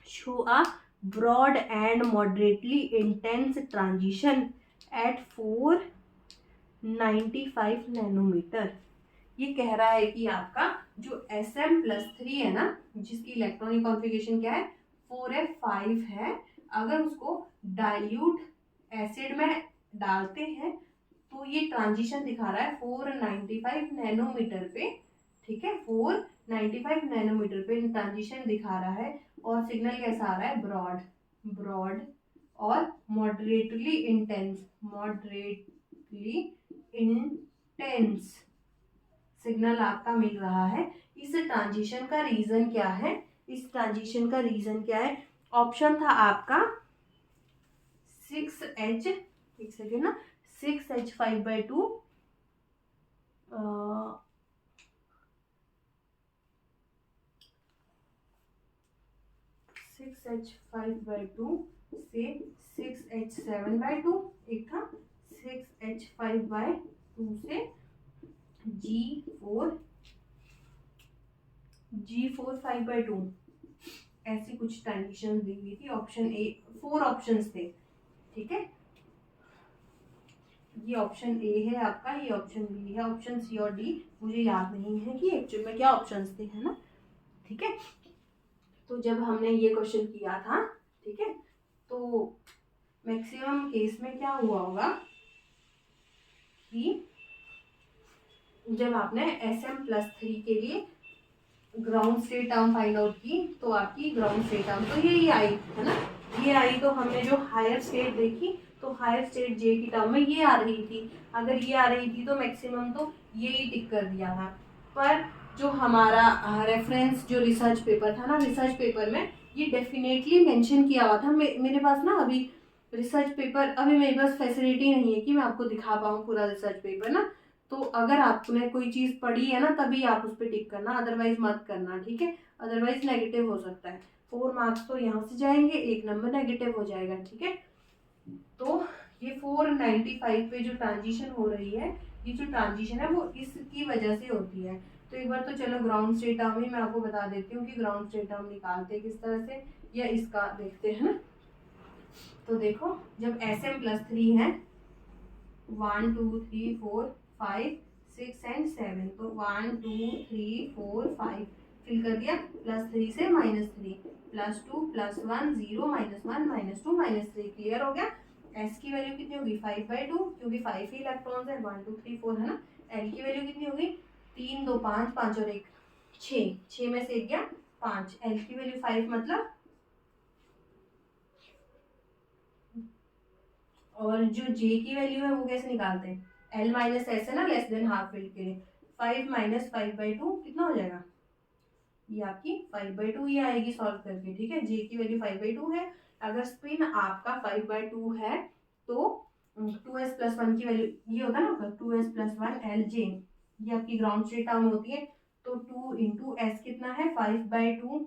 show a broad and moderately intense transition at 495 nanometre. ये कह रहा है कि आपका जो Sm+3 है ना, जिसकी इलेक्ट्रॉनिक कॉन्फ़िगरेशन क्या है 4F5 है, अगर उसको डाइल्यूट एसिड में डालते हैं तो ये ट्रांजिशन दिखा रहा है 495 नैनोमीटर पे, ठीक है, 495 नैनोमीटर पे ट्रांजिशन दिखा रहा है। और सिग्नल कैसा आ रहा है, ब्रॉड ब्रॉड और मॉडरेटली इंटेंस सिग्नल आपका मिल रहा है। इस ट्रांजिशन का रीजन क्या है, इस ट्रांजिशन का रीजन क्या है, ऑप्शन था आपका 6H, एक सेकेंड ना, 6H5/2 6H5/2 से 6H7/2, एक था 6H5/2 से G4 5/2, ऐसी कुछ ट्रांजिशन दी हुई थी। ऑप्शन ए, 4 ऑप्शंस थे, ठीक है। ये ऑप्शन ए है आपका, ये ऑप्शन बी है, ऑप्शन सी और डी मुझे याद नहीं है कि एक्चुअल में क्या ऑप्शंस थे, है ना, ठीक है। तो जब हमने ये क्वेश्चन किया था, ठीक है, तो मैक्सिमम केस में क्या हुआ होगा कि जब आपने Sm+3 के लिए ground state term find out की तो आपकी ग्राउंड स्टेट टर्म तो यही आई, है ना, ये आई। तो हमने जो हायर स्टेट देखी तो हायर स्टेट जे की टर्म में ये आ रही थी, अगर ये आ रही थी तो मैक्सिमम तो ये ही टिक कर दिया था। पर जो हमारा रेफरेंस जो रिसर्च पेपर था ना, रिसर्च पेपर में ये डेफिनेटली मेंशन किया हुआ था। मेरे पास ना अभी रिसर्च पेपर, अभी मेरे पास फैसिलिटी नहीं है कि मैं आपको दिखा पाऊँ पूरा रिसर्च पेपर ना, तो अगर आपने कोई चीज़ पढ़ी है ना तभी आप उस पर टिक करना, अदरवाइज मत करना, ठीक है, अदरवाइज नेगेटिव हो सकता है। 4 मार्क्स तो यहाँ से जाएंगे, 1 नंबर नेगेटिव हो जाएगा, ठीक है। तो ये 495 पे जो ट्रांजिशन हो रही है, ये जो ट्रांजिशन है वो इसकी वजह से होती है। तो एक बार तो चलो ग्राउंड स्टेट टर्म ही मैं आपको बता देती हूँ कि ग्राउंड स्टेट टर्म निकालते किस तरह से, या इसका देखते हैं ना। तो देखो जब Sm+3 है 1 2 3 4 5 6 एंड 7, तो 1 2 3 4 5 फिल कर दिया, +3 से -3 +2 +1 0 -1 -2 -3, क्लियर हो गया। S की वैल्यू कितनी होगी 5/2, क्योंकि 5 ही इलेक्ट्रॉन्स है, 1 2 3 4, है ना। L की वैल्यू कितनी होगी 3 2 5 5 और 1 6, 6 में से 1 गया 5, L की वैल्यू 5 मतलब, और जो J की वैल्यू है वो कैसे निकालते हैं, L माइनस एस है ना, लेस देन हाफ फील्ड के लिए, 5 - 5/2 कितना हो जाएगा, ये आपकी 5/2 ही आएगी सॉल्व करके, ठीक है। J की वैल्यू 5/2 है, अगर स्पिन आपका 5/2 है तो 2s+1 की वैल्यू ये होता है ना 2s+1 LJ, ये आपकी ग्राउंड स्टेट टर्म होती है। तो 2 × s कितना है 5/2,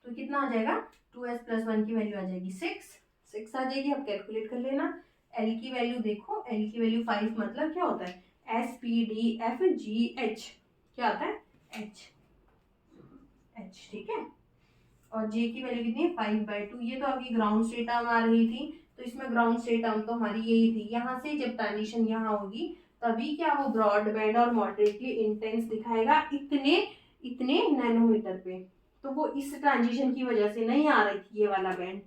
तो कितना आ जाएगा 2s+1 की वैल्यू आ जाएगी 6 आ जाएगी। अब कैलकुलेट कर लेना। L की वैल्यू देखो, L की वैल्यू 5 मतलब क्या होता है SPDFGH, क्या आता है H, ठीक है। और J की वैल्यू कितनी है 5/2, ये तो आपकी ग्राउंड स्टेट टर्म आ रही थी, तो इसमें ग्राउंड स्टेट टर्म तो हमारी यही थी। यहाँ से जब ट्रांजिशन यहाँ होगी तभी क्या वो ब्रॉडबैंड और मॉडरेटली इंटेंस दिखाएगा इतने इतने नैनोमीटर पे। तो वो इस ट्रांजिशन की वजह से नहीं आ रही थी ये वाला बैंड,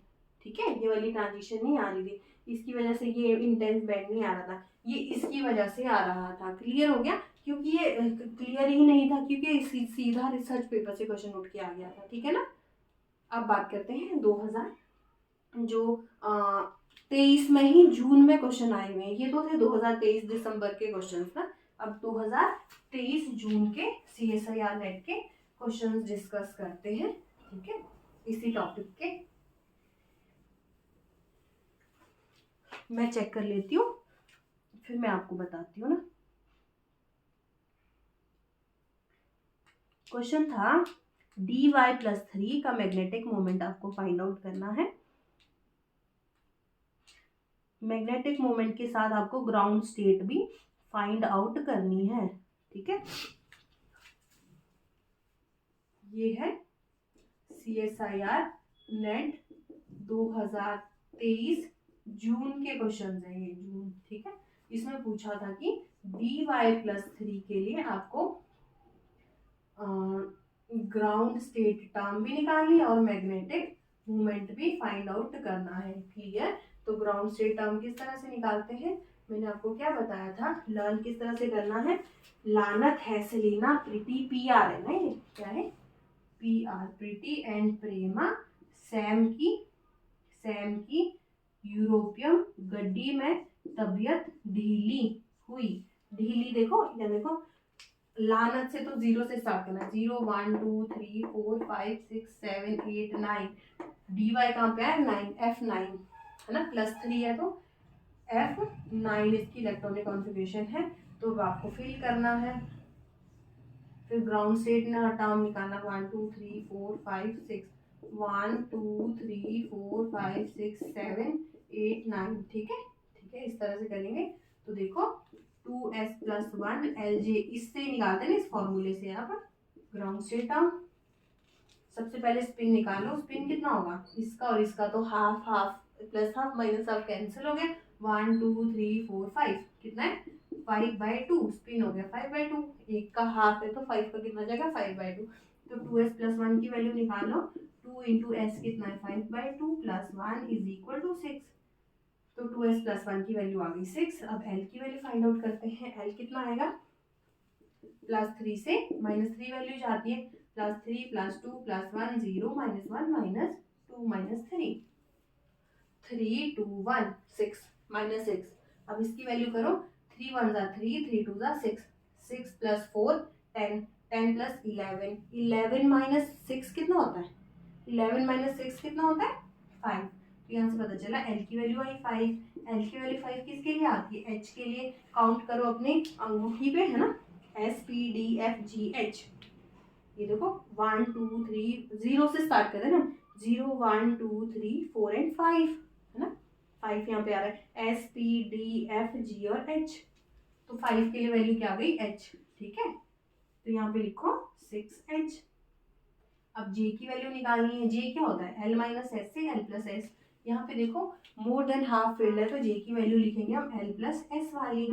ठीक है, ये वाली ट्रांजिशन नहीं आ रही थी, इसकी वजह से ये इंटेंस बैंड नहीं आ रहा था, ये इसकी वजह से आ रहा था। क्लियर हो गया, क्योंकि ये क्लियर ही नहीं था क्योंकि सीधा रिसर्च पेपर से क्वेश्चन उठ के आ गया था, ठीक है ना। अब बात करते हैं 2000 जो 23 में ही जून में क्वेश्चन आए हुए हैं, ये तो थे 2023 दिसंबर के क्वेश्चन ना। अब 2023 जून के CSIR नेट के क्वेश्चंस डिस्कस करते हैं, ठीक है, इसी टॉपिक के। मैं चेक कर लेती हूँ फिर मैं आपको बताती हूँ ना। क्वेश्चन था dy+3 का मैग्नेटिक मोमेंट आपको फाइंड आउट करना है। मैग्नेटिक मोमेंट के साथ आपको ग्राउंड स्टेट भी फाइंड आउट करनी है, ठीक है। ये है CSIR नेट 2023 जून के क्वेश्चन है, ये जून, ठीक है। इसमें पूछा था कि dy+3 के लिए आपको ग्राउंड स्टेट टर्म भी निकालनी है और मैग्नेटिक मूवमेंट भी फाइंड आउट करना है, क्लियर। तो ग्राउंड स्टेट टर्म किस तरह से निकालते हैं, मैंने आपको क्या बताया था, लर्न किस तरह से करना है। लानत है सेलिना प्रीति PR है ना, ये क्या है PR, Preeti and Prema Sam की यूरोपियम गड्डी में तबीयत ढीली हुई। ढीली देखो, या देखो लानत से तो 0 से स्टार्ट करना है, 0 1 2 3 4 5 6 7 8 9, dy कहाँ पे है 9, F9 है ना, +3 है तो F9 इसकी इलेक्ट्रॉनिक कॉन्फ़िगरेशन है, तो आपको फिल करना है। फिर ग्राउंड स्टेट ना टर्म निकालना, 1 2 3 4 5 6, 1 2 3 4 5 6 7 8 9, ठीक है, ठीक है, इस तरह से करेंगे। तो देखो 2s+1 LJ इससे निकालते हैं ना, इस फॉर्मूले से आप ग्राउंड स्टेट टर्म। सबसे पहले स्पिन निकालो, स्पिन कितना होगा, इसका और इसका तो half half plus half minus half cancel हो गया, 1 2 3 4 5 कितना है 5/2, स्पिन हो गया 5/2, एक का हाफ है तो 5 का कितना जाएगा 5/2। तो 2s+1 की वैल्यू निकालो, 2 इंटू एस कितना है 5/2 +1 = 6। तो 2s+1 की वैल्यू आ गई 6। अब l की वैल्यू फाइंड आउट करते हैं, l कितना आएगा, +3 से -3 वैल्यू जाती है, +3 +2 +1 0 -1 -2 -3, 3 2 1 6 -6। अब इसकी वैल्यू करो, 3 1 ज़ा 3 3 2 ज़ा 6, 6 + 4 10, 10 + 11, 11 - 6 कितना होता है, 11 - 6 कितना होता है 5। तो यहाँ से पता चला l की वैल्यू आई 5। l की वैल्यू 5 किसके लिए आती है, h के लिए। काउंट करो अपने अंगूठी पे, है ना, SPDFGH। ये देखो 1 2 3 0 से स्टार्ट करें ना, 0 1 2 3 4 एंड 5, है ना, 5 यहाँ पे आ रहा है, SPDFG और H। तो 5 के लिए वैल्यू क्या आ गई H, ठीक है। तो यहाँ पे लिखो 6H। अब J की वैल्यू निकालनी है, J क्या होता है L - S से L + S। यहाँ पे देखो मोर देन हाफ फील्ड है, तो J की वैल्यू लिखेंगे हम L + S वाली।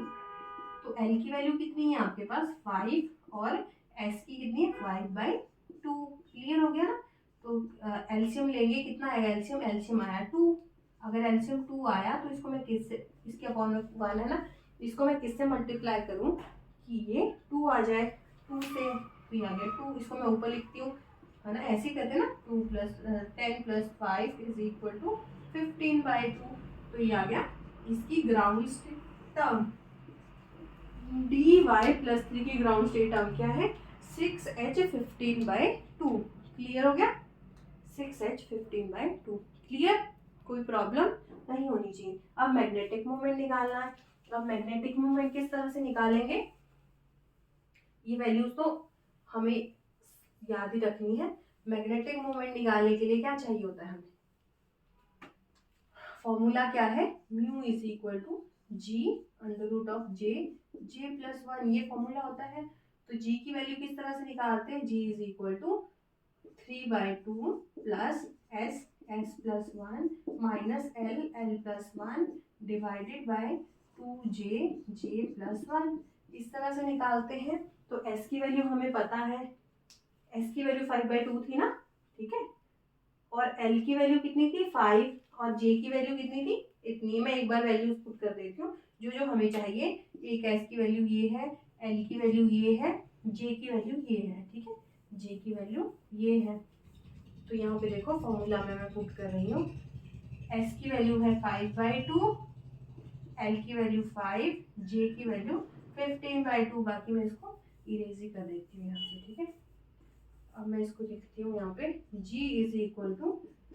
तो L की वैल्यू कितनी है आपके पास 5 और S की कितनी है 5/2, क्लियर हो गया ना। तो एलसीएम लेंगे, कितना आएगा एलसीएम आया 2। अगर एलसीएम 2 आया तो इसको मैं किससे, इसके अपॉन में 1 है ना, इसको मैं किससे मल्टीप्लाई करूँ कि ये 2 आ जाए, 2 से, तो ये आ गया 2, इसको मैं ऊपर लिखती हूँ, है ना, ऐसे ही करते हैं ना, 2 + 10 + 5 = 15/2। तो ये आ गया इसकी ग्राउंड स्टेट टर्म। dy+3 की ग्राउंड स्टेट टर्म क्या है 6H 15/2, क्लियर हो गया, 6H 15/2, क्लियर, कोई प्रॉब्लम नहीं होनी चाहिए। अब मैग्नेटिक मोमेंट निकालना है। अब मैग्नेटिक मोमेंट किस तरह से निकालेंगे, ये वैल्यूज तो हमें याद ही रखनी है। मैग्नेटिक मोमेंट निकालने के लिए क्या चाहिए होता है हमें, फॉर्मूला क्या है, μ = G√J+1, ये फॉर्मूला होता है। तो G की वैल्यू किस तरह से निकालते हैं, G = 3/2 + S+1 - L+1 divided bye 2J+1, इस तरह से निकालते हैं। तो S की वैल्यू हमें पता है, S की वैल्यू 5/2 थी ना, ठीक है, और L की वैल्यू कितनी थी 5, और J की वैल्यू कितनी थी इतनी। मैं एक बार वैल्यूज पुट कर देती हूँ जो जो हमें चाहिए। एक S की वैल्यू ये है, L की वैल्यू ये है, J की वैल्यू ये है, ठीक है, J की वैल्यू ये है। तो यहाँ पे देखो फॉर्मूला में मैं पुट कर रही हूँ, S की वैल्यू है 5/2, L की वैल्यू 5, J की वैल्यू 15/2। बाकी मैं इसको इरेज ही कर देती हूँ यहाँ से, ठीक है। अब मैं इसको लिखती हूँ यहाँ पे, G =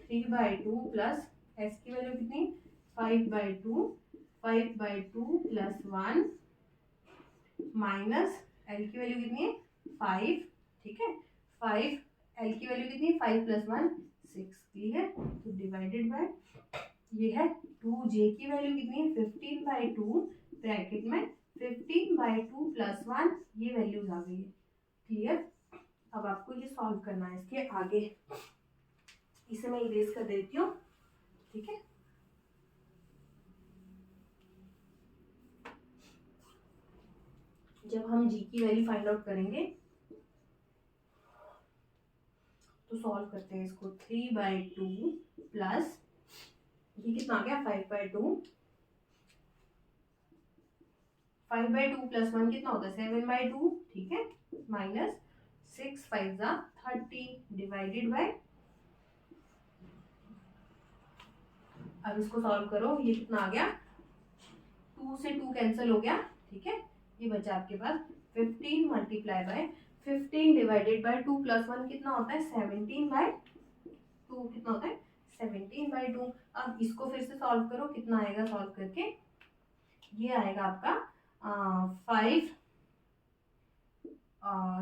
3/2 प्लस S की वैल्यू कितनी 5/2, 5/2 + 1 माइनस L की वैल्यू कितनी है 5, ठीक है, 5, एल की वैल्यू कितनी, 5 + 1 6, क्लियर। तो डिवाइडेड बाय ये है 2, जे की वैल्यू कितनी है 15/2, ब्रैकेट में 15/2 + 1, ये वैल्यूज आ गई है, क्लियर। अब आपको ये सॉल्व करना है इसके आगे, इसे मैं इरेज कर देती हूँ, ठीक है। जब हम जी की वैल्यू फाइंड आउट करेंगे तो सॉल्व करते हैं इसको, 3/2 प्लस ये कितना आ गया 5/2, 5/2 + 1 कितना होता है 7/2, ठीक है, माइनस 6 5 जा 30 डिवाइडेड बाय, अब इसको सॉल्व करो, ये कितना आ गया 2 से 2 कैंसिल हो गया, ठीक है, ये बचा आपके पास 15 मल्टीप्लाई बाय 15 डिवाइडेड बाय 2 + 1 कितना होता है 17/2, कितना होता है 17/2। अब इसको फिर से सॉल्व करो, कितना आएगा सॉल्व करके, ये आएगा आपका 5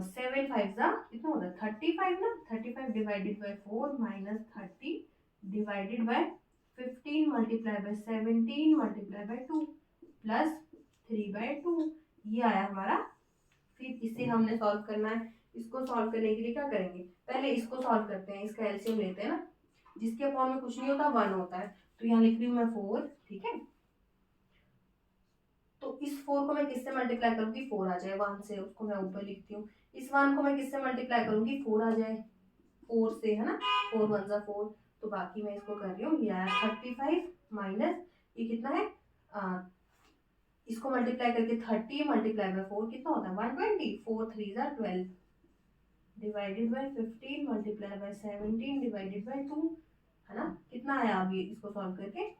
7 5 जा कितना होता है 35 ना, 35 divided by 4 minus 30 divided by 15 multiply by 17 multiply by 2 plus 3/2, ये आया हमारा। फिर इसे हमने सॉल्व करना है, इसको सॉल्व करने के लिए क्या करेंगे, पहले इसको सॉल्व करते हैं, इसका एलसीएम लेते हैं ना, जिसके अपॉन में कुछ नहीं होता 1 होता है, तो यहाँ लिख रही हूँ मैं 4, ठीक है। तो इस 4 को मैं किससे मल्टीप्लाई करूंगी 4 आ जाए 1 से, उसको मैं ऊपर लिखती हूँ। इस 1 को मैं किससे मल्टीप्लाई करूंगी 4 आ जाए 4 से, है ना, 4 1 जा 4, तो बाकी मैं इसको कर रही हूँ, ये आया 35 माइनस ये कितना है इसको मल्टीप्लाई करके 30 मल्टीप्लाई बाय 4 कितना होता है 120, 4 3 जा 12 divided by 15 multiply by 17 divided by 2, है ना, कितना आया अभी इसको सॉल्व करके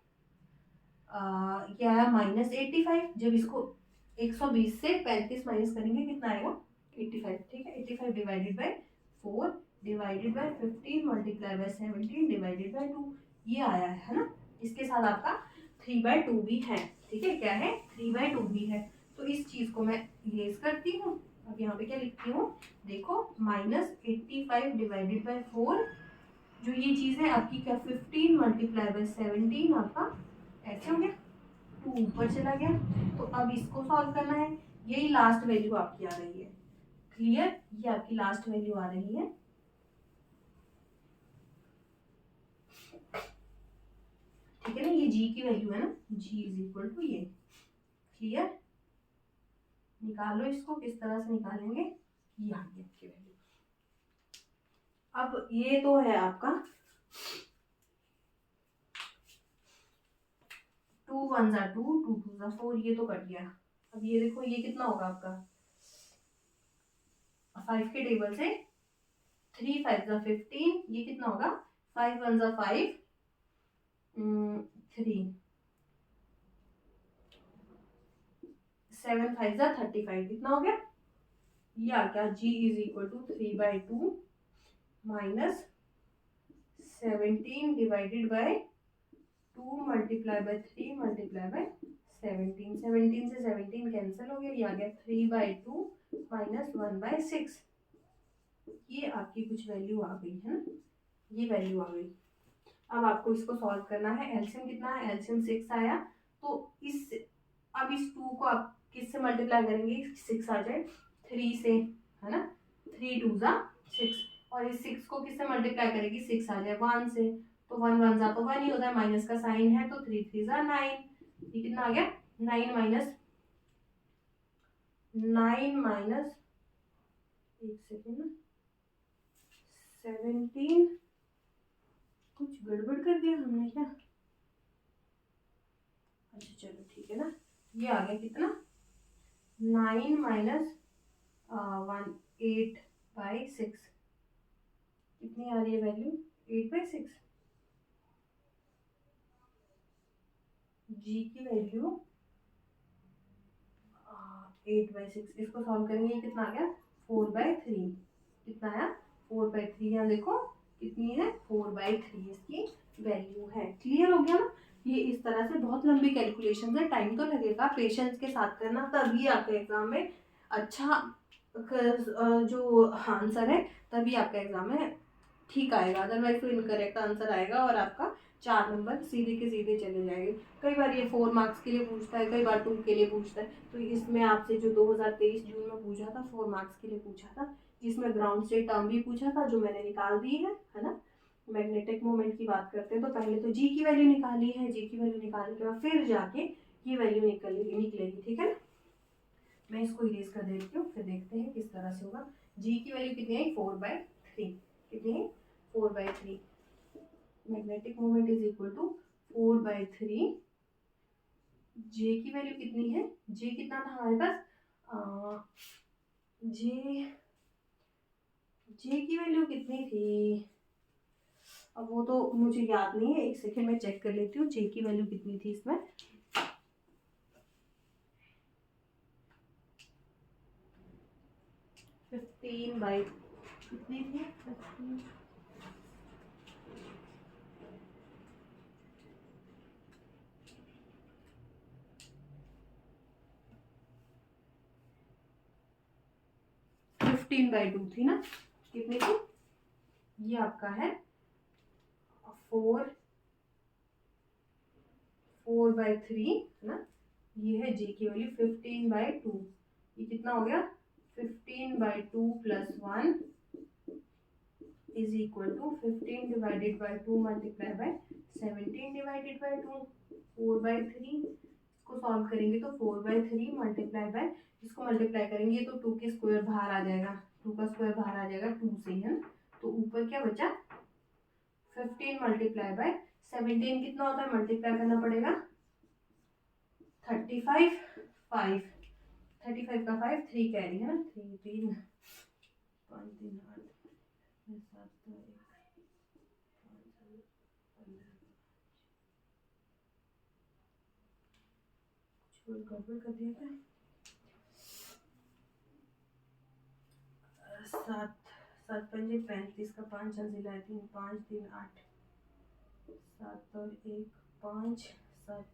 ये आया -85। जब इसको 120 से 35 माइनस करेंगे कितना आएगा 85, ठीक है, 85 divided by 4 divided by 15 multiply by 17 divided by 2, ये आया है ना। इसके साथ आपका 3/2 भी है, ठीक है, क्या है 3/2 भी है। तो इस चीज को मैं इरेज करती हूँ, अब यहाँ पे क्या लिखती हूँ देखो, -85 डिवाइडेड बाय 4, जो ये चीज है आपकी क्या 15 मल्टीप्लाई बाय 17 आपका ऐसे हो गया, 2 ऊपर चला गया। तो अब इसको सॉल्व करना है, यही लास्ट वैल्यू आपकी आ रही है, क्लियर, ये आपकी लास्ट वैल्यू आ रही है, ठीक है ना, ये जी की वैल्यू है ना, जी इज इक्वल टू ये, क्लियर। निकालो इसको, किस तरह से निकालेंगे, ये आ गई आपकी वैल्यू। अब ये तो है आपका 2 1 जा 2 2 2 जा 4, ये तो कट गया। अब ये देखो ये कितना होगा आपका 5 के टेबल से 3 5 जा 15, ये कितना होगा 5 1 जा 5 3 7 5 जा 35, कितना हो गया, ये आ गया g is equal to 3/2 minus 17 divided by 2 multiply by 3 multiply by 17, 17 से 17 कैंसिल हो गया, ये आ गया 3/2 माइनस 1/6, ये आपकी कुछ वैल्यू आ गई है ना, ये वैल्यू आ गई। अब आपको इसको सॉल्व करना है, एलसीएम कितना है, एलसीएम 6 आया, तो इस अब इस 2 को आप किससे मल्टीप्लाई करेंगे 6 आ जाए 3 से, है ना, 3 2 जा 6, और इस 6 को किससे मल्टीप्लाई करेगी 6 आ जाए 1 से, तो 1 1 जा तो 1 ही होता है, माइनस का साइन है, तो 3 3 जा 9, ये कितना आ गया 9 माइनस 9 माइनस, एक सेकेंड ना, 17, कुछ गड़बड़ कर दिया हमने क्या, अच्छा चलो ठीक है ना, ये आ गया कितना 9 माइनस 8/6, कितनी आ रही है वैल्यू 8/6, जी की वैल्यू 8/6, इसको सॉल्व करेंगे, ये कितना आ गया 4/3, कितना आया 4/3, यहाँ देखो कितनी है 4/3 इसकी वैल्यू है, क्लियर हो गया ना। ये इस तरह से बहुत लंबी कैलकुलेशन है, टाइम तो लगेगा, पेशेंस के साथ करना, तभी आपके एग्जाम में अच्छा जो आंसर है तभी आपका एग्जाम में ठीक आएगा, अदरवाइज तो इनकरेक्ट आंसर आएगा और आपका 4 नंबर सीधे के सीधे चले जाएंगे। कई बार ये 4 मार्क्स के लिए पूछता है, कई बार 2 के लिए पूछता है। तो इसमें आपसे जो 2023 जून में पूछा था 4 मार्क्स के लिए पूछा था, जिसमें ग्राउंड स्टेट टर्म भी पूछा था जो मैंने निकाल दी है ना। मैग्नेटिक मोमेंट की बात करते हैं तो पहले तो जी की वैल्यू निकाली है, जी की वैल्यू निकालने के बाद फिर जाके ये वैल्यू निकलेगी, ठीक है ना। मैं इसको इरेज कर देती हूँ, फिर देखते हैं किस तरह से होगा। जी की वैल्यू कितनी आई 4/3, कितनी है 4/3। Magnetic moment is equal to 4/3। J की वैल्यू कितनी है, जे कितना था हमारे पास, जे जे की वैल्यू कितनी थी, अब वो तो मुझे याद नहीं है, एक सेकेंड में चेक कर लेती हूँ जे की वैल्यू कितनी थी इसमें। 15 बाई कितनी थी 15/2 थी ना, कितनी थी, ये आपका है 4/3 है ना। ये है जे की वैल्यू 15/2, ये कितना हो गया 15/2 + 1 is equal to 15 divided by 2 multiply by 17 divided by 2, 4/3। इसको सॉल्व करेंगे तो 4/3 मल्टीप्लाई बाय, इसको मल्टीप्लाई करेंगे तो 2 के स्क्वायर बाहर आ जाएगा, 2 का स्क्वायर बाहर आ जाएगा 2 से, है ना। तो ऊपर क्या बचा 15 मल्टीप्लाई बाय 17, कितना होता है मल्टीप्लाई करना पड़ेगा 35, 5 35 का 5 3 कैरी है ना, 3 3 5 3 8 7 गड़बड़ कर दिया क्या, 7 7 पंजे 35 का 5 जिला 3 5 3 8 7 और 1 5 7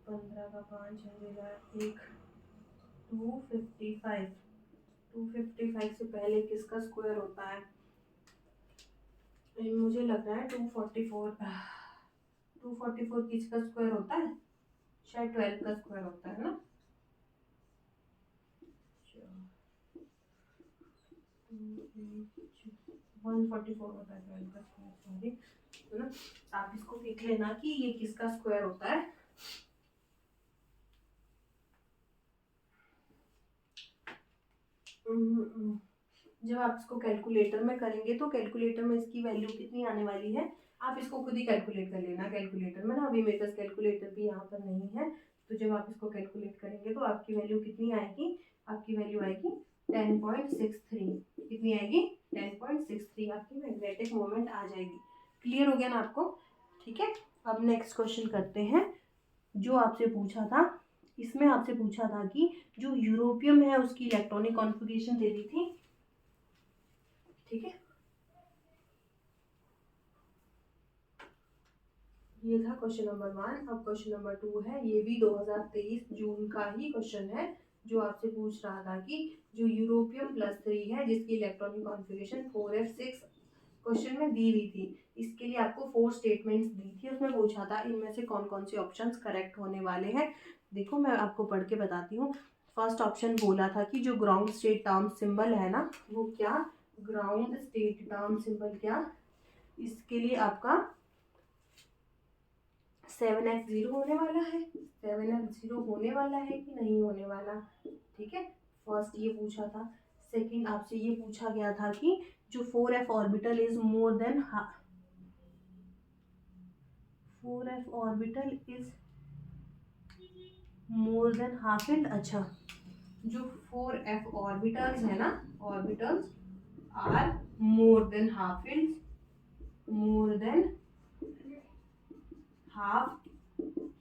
15 का 5 जिला 1 255, 255 से पहले किसका स्क्वायर होता है, मुझे लग रहा है 244, 244 किसका स्क्वायर होता है, शायद 12 का स्क्वायर होता है ना। 144 होता है 12 का स्क्वायर, सॉरी, है ना। आप इसको देख लेना कि ये किसका स्क्वायर होता है। जब आप इसको कैलकुलेटर में करेंगे तो कैलकुलेटर में इसकी वैल्यू कितनी आने वाली है, आप इसको खुद ही कैलकुलेट कर लेना कैलकुलेटर में ना। अभी मेरे पास कैलकुलेटर भी यहाँ पर नहीं है, तो जब आप इसको कैलकुलेट करेंगे तो आपकी वैल्यू कितनी आएगी, आपकी वैल्यू आएगी 10.63, कितनी आएगी 10.63, आपकी मैग्नेटिक मोमेंट आ जाएगी। क्लियर हो गया ना आपको, ठीक है। अब नेक्स्ट क्वेश्चन करते हैं। जो आपसे पूछा था, इसमें आपसे पूछा था कि जो यूरोपियम है उसकी इलेक्ट्रॉनिक कॉन्फ़िगरेशन दे दी थी, ठीक है। ये था क्वेश्चन नंबर 1। अब क्वेश्चन नंबर 2 है, ये भी 2023 जून का ही क्वेश्चन है, जो आपसे पूछ रहा था कि जो यूरोपियम +3 है जिसकी इलेक्ट्रॉनिक कॉन्फ़िगरेशन 4f6 क्वेश्चन में दी हुई थी, इसके लिए आपको 4 स्टेटमेंट्स दी थी, उसमें पूछा था इनमें से कौन कौन से ऑप्शंस करेक्ट होने वाले हैं। देखो मैं आपको पढ़ के बताती हूँ। फर्स्ट ऑप्शन बोला था कि जो ग्राउंड स्टेट टर्म सिंबल है ना, वो क्या, ग्राउंड स्टेट टर्म सिंबल क्या, इसके लिए आपका 7f0 होने वाला है, 7f0 होने वाला है कि नहीं होने वाला, ठीक है। फर्स्ट ये पूछा था। सेकंड आपसे ये पूछा गया था कि जो 4f orbital is more than 4f orbital is more than half inch. अच्छा, जो 4f ऑर्बिटल्स है ना, orbitals are more than half inch, more than half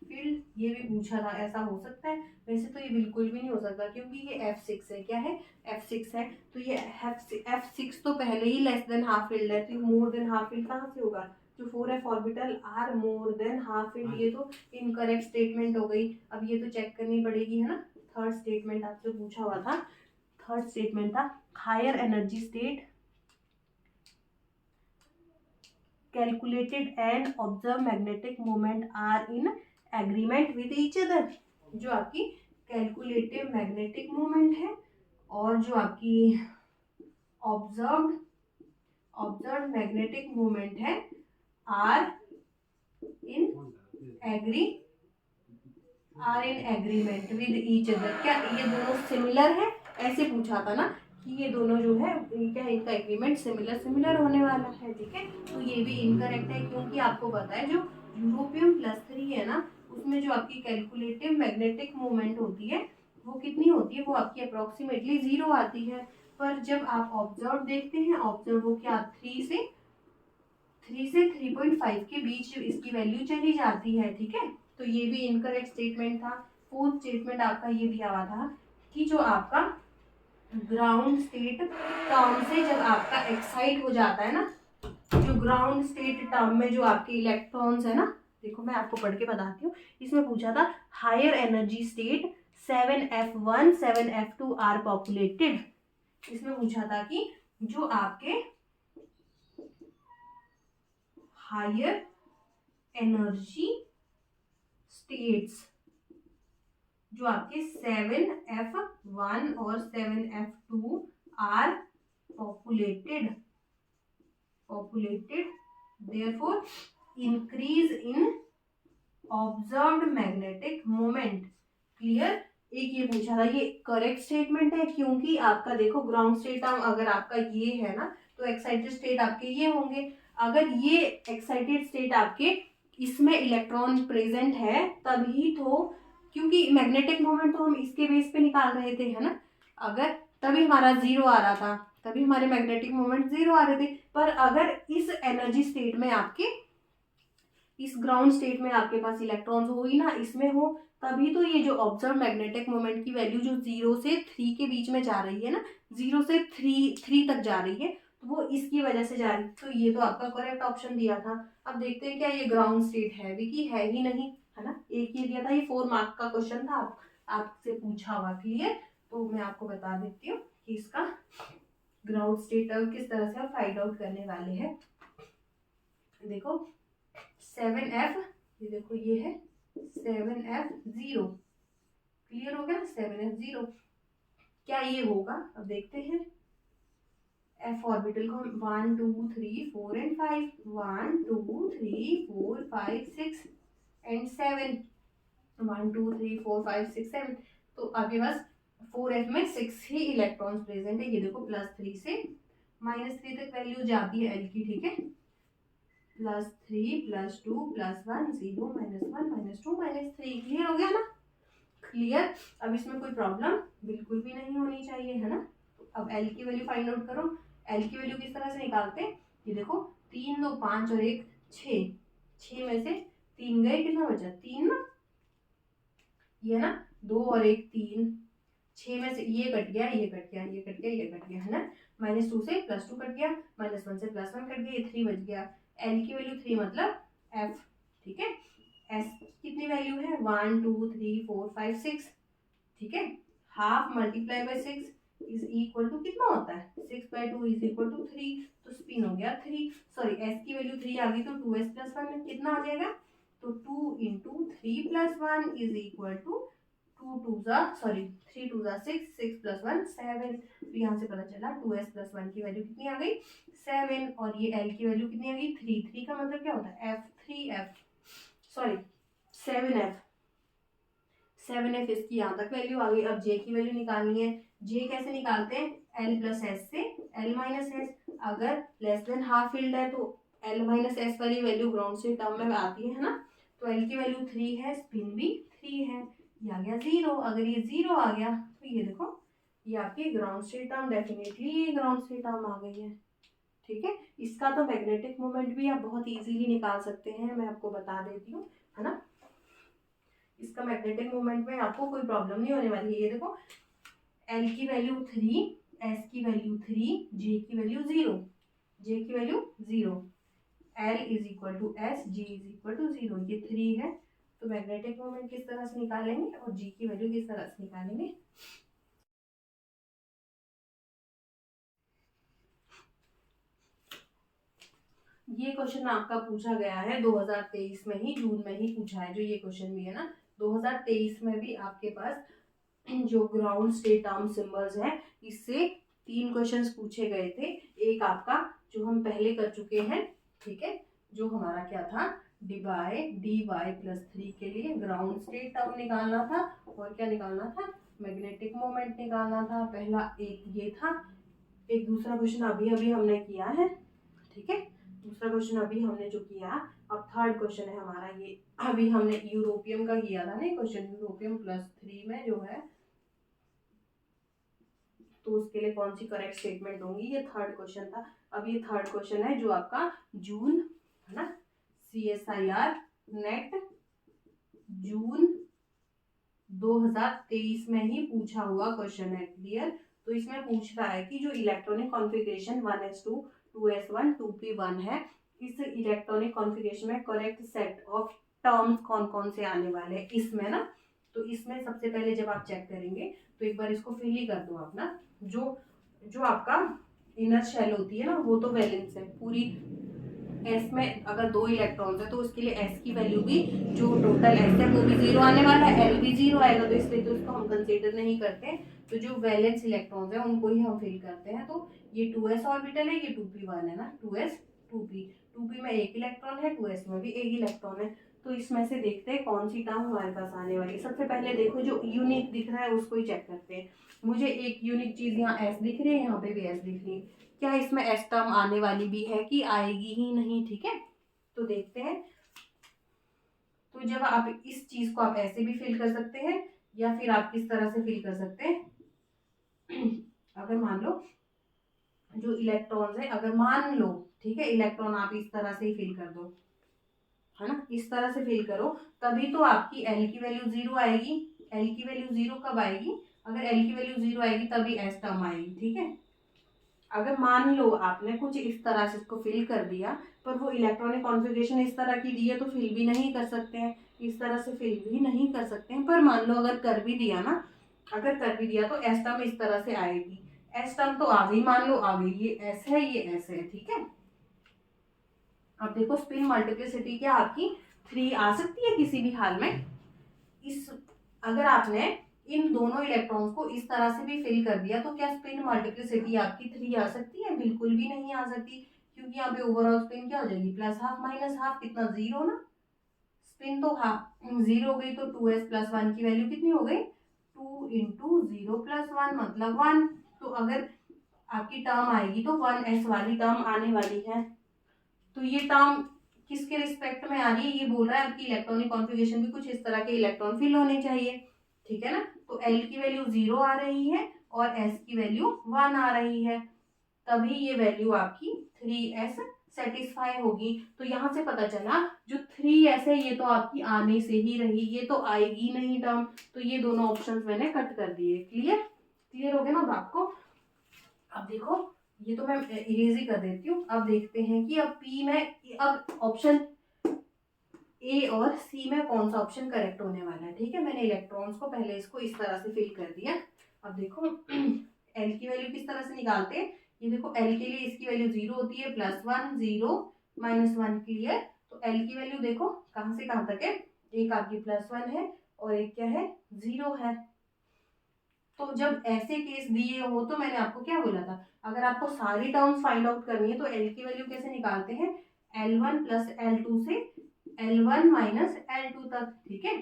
filled, ये भी पूछा था, ऐसा हो सकता है। वैसे तो ये बिल्कुल भी नहीं हो सकता क्योंकि ये F6 है, क्या है F6 है, तो ये F6 तो पहले ही लेस देन हाफ फील्ड है, तो मोर देन हाफ फील्ड कहाँ से होगा, जो 4f orbital are more than half filled, ये तो इनकरेक्ट स्टेटमेंट हो गई। अब ये तो चेक करनी पड़ेगी, है ना। थर्ड स्टेटमेंट आपसे पूछा हुआ था, थर्ड स्टेटमेंट था higher energy state calculated and observe magnetic moment are in agreement with each other. जो आपकी कैलकुलेटिव मैग्नेटिक मोमेंट है और जो आपकी ऑब्जर्व्ड मैग्नेटिक मोमेंट है are in agreement with each other. क्या ये दोनों सिमिलर है? ऐसे पूछा था ना कि ये दोनों जो है क्या इनका एग्रीमेंट सिमिलर होने वाला है। ठीक है, तो ये भी इनकरेक्ट है क्योंकि आपको पता है जो यूरोपियम +3 है ना, उसमें जो आपकी कैलकुलेटिव मैग्नेटिक मोमेंट होती है वो कितनी होती है? वो आपकी अप्रोक्सीमेटली 0 आती है। पर जब आप ऑब्जर्व देखते हैं, ऑब्जर्व वो क्या 3 से 3.5 के बीच इसकी वैल्यू चली जाती है। ठीक है, तो ये भी इनकरेक्ट स्टेटमेंट था। फोर्थ स्टेटमेंट आपका ये दिया हुआ था कि जो आपका ग्राउंड स्टेट टर्म से जब आपका एक्साइट हो जाता है ना, जो ग्राउंड स्टेट टर्म में जो आपके इलेक्ट्रॉन्स है ना, देखो मैं आपको पढ़ के बताती हूँ। इसमें पूछा था higher energy state 7f1 7f2 are populated. इसमें पूछा था कि जो आपके हायर एनर्जी स्टेट्स जो आपके 7f1 और 7f2 are populated therefore increase in observed magnetic moment। Clear? एक ये पूछा था, ये करेक्ट स्टेटमेंट है क्योंकि आपका देखो ग्राउंड स्टेट अगर आपका ये है ना तो एक्साइटेड स्टेट आपके ये होंगे। अगर ये एक्साइटेड स्टेट आपके इसमें इलेक्ट्रॉन प्रेजेंट है तभी तो, क्योंकि मैग्नेटिक मोमेंट तो हम इसके बेस पे निकाल रहे थे है ना, अगर तभी हमारा 0 आ रहा था, तभी हमारे मैग्नेटिक मोमेंट 0 आ रहे थे। पर अगर इस एनर्जी स्टेट में आपके इस ग्राउंड स्टेट में आपके पास इलेक्ट्रॉन्स हो ही ना, इसमें हो, तभी तो ये जो ऑब्जर्व मैग्नेटिक मोमेंट की वैल्यू जो 0 से 3 के बीच में जा रही है ना, 0 से 3 तक जा रही है, तो वो इसकी वजह से जा रही है। तो ये तो आपका करेक्ट ऑप्शन दिया था। अब देखते हैं क्या ये ग्राउंड स्टेट है भी कि है ही नहीं, है ना। एक ही दिया था, ये 4 मार्क का क्वेश्चन था, आपसे पूछा हुआ। क्लियर? तो मैं आपको बता देती हूँ कि इसका ग्राउंड स्टेट किस तरह से आप फाइंड आउट करने वाले हैं। देखो 7f, ये देखो ये है 7f0। क्लियर हो गया? 7f0 क्या ये होगा? अब देखते हैं। f ऑर्बिटल को 1 2 3 4 एंड 5, 1 2 3 4 5 6 एंड 7, 1 2 3 4 5 6 7। तो आपके पास 4f में 6 ही इलेक्ट्रॉन्स प्रेजेंट है। ये देखो +3 से -3 तक वैल्यू जाती है l की। ठीक है, +3 +2 +1 0 -1 -2 -3। क्लियर हो गया ना? क्लियर? अब इसमें कोई प्रॉब्लम बिल्कुल भी नहीं होनी चाहिए, है ना। तो अब एल की वैल्यू फाइंड आउट करो। एल की वैल्यू किस तरह से निकालते हैं? ये देखो 3 2 5 और 1 6, 6 में से 3 गए, कितना बचा? 3 ना, ये ना 2 और 1 3, 6 में से ये कट गया, ये कट गया, ये कट गया, ये कट गया, है ना। -2 से +2 कट गया, -1 से +1 कट गया, ये 3 बच गया। एल की वैल्यू 3 मतलब एफ। ठीक है, एस कितनी वैल्यू है? 1 2 3 4 5 6। ठीक है, half multiply by 6 is equal to कितना होता है? 6/2 इज इक्वल टू 3। तो स्पिन हो गया 3, सॉरी एस की वैल्यू 3 आ गई तो 2s + 1 कितना आ जाएगा? तो 2 × 3 + 1 इज इक्वल टू 2 2 सॉरी 3 2 6 6 + 1 7। तो यहाँ से पता चला 2s + 1 की वैल्यू कितनी आ गई? 7। और ये l की वैल्यू कितनी आ गई? 3। 3 का मतलब क्या होता है? f3f, sorry 7f। 7f इसकी यहाँ तक वैल्यू आ गई। अब j की वैल्यू निकालनी है। j कैसे निकालते हैं? l + s से l - s। अगर ½ फील्ड है तो l - s वाली वैल्यू ग्राउंड से टर्म में आती है ना। तो l की वैल्यू 3 है, स्पिन भी 3 है, ये आ गया 0। अगर ये 0 आ गया तो ये देखो ये आपकी ग्राउंड स्टेट टर्म, डेफिनेटली ये ग्राउंड स्टेट टर्म आ गई है। ठीक है, इसका तो मैग्नेटिक मोमेंट भी आप बहुत इजीली निकाल सकते हैं, मैं आपको बता देती हूँ, है ना। इसका मैग्नेटिक मोमेंट में आपको कोई प्रॉब्लम नहीं होने वाली है। ये देखो L की वैल्यू 3, S की वैल्यू 3, J की वैल्यू 0, J की वैल्यू 0, L = S, J = 0, ये 3 है। तो मैग्नेटिक मोमेंट किस तरह से निकालेंगे और G की वैल्यू किस तरह से निकालेंगे? ये क्वेश्चन आपका पूछा गया है 2023 में ही, जून में ही पूछा है, जो ये क्वेश्चन भी है ना 2023 में भी आपके पास जो ग्राउंड स्टेट टर्म सिंबल्स हैं, इससे 3 क्वेश्चंस पूछे गए थे। एक आपका जो हम पहले कर चुके हैं, ठीक है, जो हमारा क्या था, dy+3 के लिए ग्राउंड स्टेट टर्म निकालना था, और क्या निकालना था, मैग्नेटिक मोमेंट निकालना था। पहला एक ये था। एक दूसरा क्वेश्चन अभी अभी हमने किया है, ठीक है, दूसरा क्वेश्चन अभी हमने जो किया। अब थर्ड क्वेश्चन है हमारा ये, अभी हमने यूरोपियम का किया था ना क्वेश्चन, यूरोपियम+3 में जो है, तो उसके लिए कौन सी करेक्ट स्टेटमेंट होंगी, ये थर्ड क्वेश्चन था। अब ये थर्ड क्वेश्चन है जो आपका जून, है ना, CSIR नेट जून 2023 में ही पूछा हुआ क्वेश्चन है। क्लियर। तो इसमें पूछ रहा है कि जो electronic configuration 1s2 2s1 2p1 है, इस इलेक्ट्रॉनिक कॉन्फ़िगरेशन में करेक्ट सेट ऑफ टर्म्स कौन कौन से आने वाले हैं इसमें ना। तो इसमें सबसे पहले जब आप चेक करेंगे तो एक बार इसको फिल ही कर दो आप ना। जो जो आपका इनर शेल होती है ना, वो तो वैलेंस है पूरी। एस में अगर 2 इलेक्ट्रॉन्स है तो उसके लिए एस की वैल्यू भी, जो टोटल एस है वो भी 0 आने वाला है, एल भी 0 आएगा, तो इसलिए तो इसको हम कंसीडर नहीं करते। तो जो वैलेंस इलेक्ट्रॉन्स है उनको ही हम फिल करते हैं। तो ये 2s ऑर्बिटल है, ये 2p1 है ना, 2s 2p में एक इलेक्ट्रॉन है, 2s में भी एक इलेक्ट्रॉन है। तो इसमें से देखते हैं कौन सी टर्म हमारे पास आने वाली है। सबसे पहले देखो जो यूनिक दिख रहा है उसको ही चेक करते हैं। मुझे एक यूनिक चीज यहाँ एस दिख रही है, यहाँ पे भी एस दिख रही है। क्या इसमें एस टर्म आने वाली भी है कि आएगी ही नहीं, ठीक है, तो देखते हैं। तो जब आप इस चीज को आप ऐसे भी फिल कर सकते हैं, या फिर आप किस तरह से फिल कर सकते हैं। अगर मान लो जो इलेक्ट्रॉन्स है, अगर मान लो, ठीक है, इलेक्ट्रॉन आप इस तरह से ही फिल कर दो, है ना, इस तरह से फिल करो, तभी तो आपकी एल की वैल्यू 0 आएगी। एल की वैल्यू 0 कब आएगी, अगर एल की वैल्यू 0 आएगी तभी एस टर्म आएगी, ठीक है। अगर मान लो आपने कुछ इस तरह से इसको फिल कर दिया, पर वो इलेक्ट्रॉनिक कॉन्फ़िगरेशन इस तरह की दी है तो फिल भी नहीं कर सकते हैं, इस तरह से फिल भी नहीं कर सकते हैं। पर मान लो अगर कर भी दिया ना, अगर कर भी दिया तो एस टर्म इस तरह से आएगी। एस टर्म तो आ गई, मान लो आ गई, ये एस है ये एस है, ठीक है। अब देखो स्पिन मल्टीप्लिसिटी क्या आपकी 3 आ सकती है किसी भी हाल में। इस अगर आपने इन दोनों इलेक्ट्रॉन्स को इस तरह से भी फिल कर दिया तो क्या स्पिन मल्टीप्लिसिटी आपकी 3 आ सकती है, बिल्कुल भी नहीं आ सकती, क्योंकि यहाँ पे ओवरऑल स्पिन क्या हो जाएगी, +½ -½ कितना 0 ना, स्पिन तो हाफ 0 हो गई, तो 2s+1 की वैल्यू कितनी हो गई, 2 × 0 + 1 मतलब 1। तो अगर आपकी टर्म आएगी तो 1s वाली टर्म आने वाली है। तो ये टर्म किसके रिस्पेक्ट में आ रही है, ये बोल रहा है आपकी इलेक्ट्रॉनिक कॉन्फ़िगरेशन भी कुछ इस तरह के इलेक्ट्रॉन फिल होने चाहिए, ठीक है ना। तो एल की वैल्यू 0 आ रही है और एस की वैल्यू 1 आ रही है, तभी ये वैल्यू आपकी 3s सेटिस्फाई होगी। तो यहाँ से पता चला जो 3s है ये तो आपकी आने से ही रही, ये तो आएगी नहीं टर्म, तो ये दोनों ऑप्शंस मैंने कट कर दिए। क्लियर, क्लियर हो गया ना अब आपको। अब देखो ये तो मैं इरेज ही कर देती हूँ। अब देखते हैं कि अब पी में, अब ऑप्शन ए और सी में कौन सा ऑप्शन करेक्ट होने वाला है, ठीक है। मैंने इलेक्ट्रॉन्स को पहले इसको इस तरह से फिल कर दिया। अब देखो एल की वैल्यू किस तरह से निकालते हैं, ये देखो एल के लिए इसकी वैल्यू 0 होती है, +1 0 -1। क्लियर। तो एल की वैल्यू देखो कहाँ से कहाँ तक है, एक आपकी +1 है और एक क्या है 0 है। तो जब ऐसे केस दिए हो तो मैंने आपको क्या बोला था, अगर आपको सारी टर्म्स फाइंड आउट करनी है तो एल की वैल्यू कैसे निकालते हैं, L1 + L2 से L1 - L2 तक, ठीक है।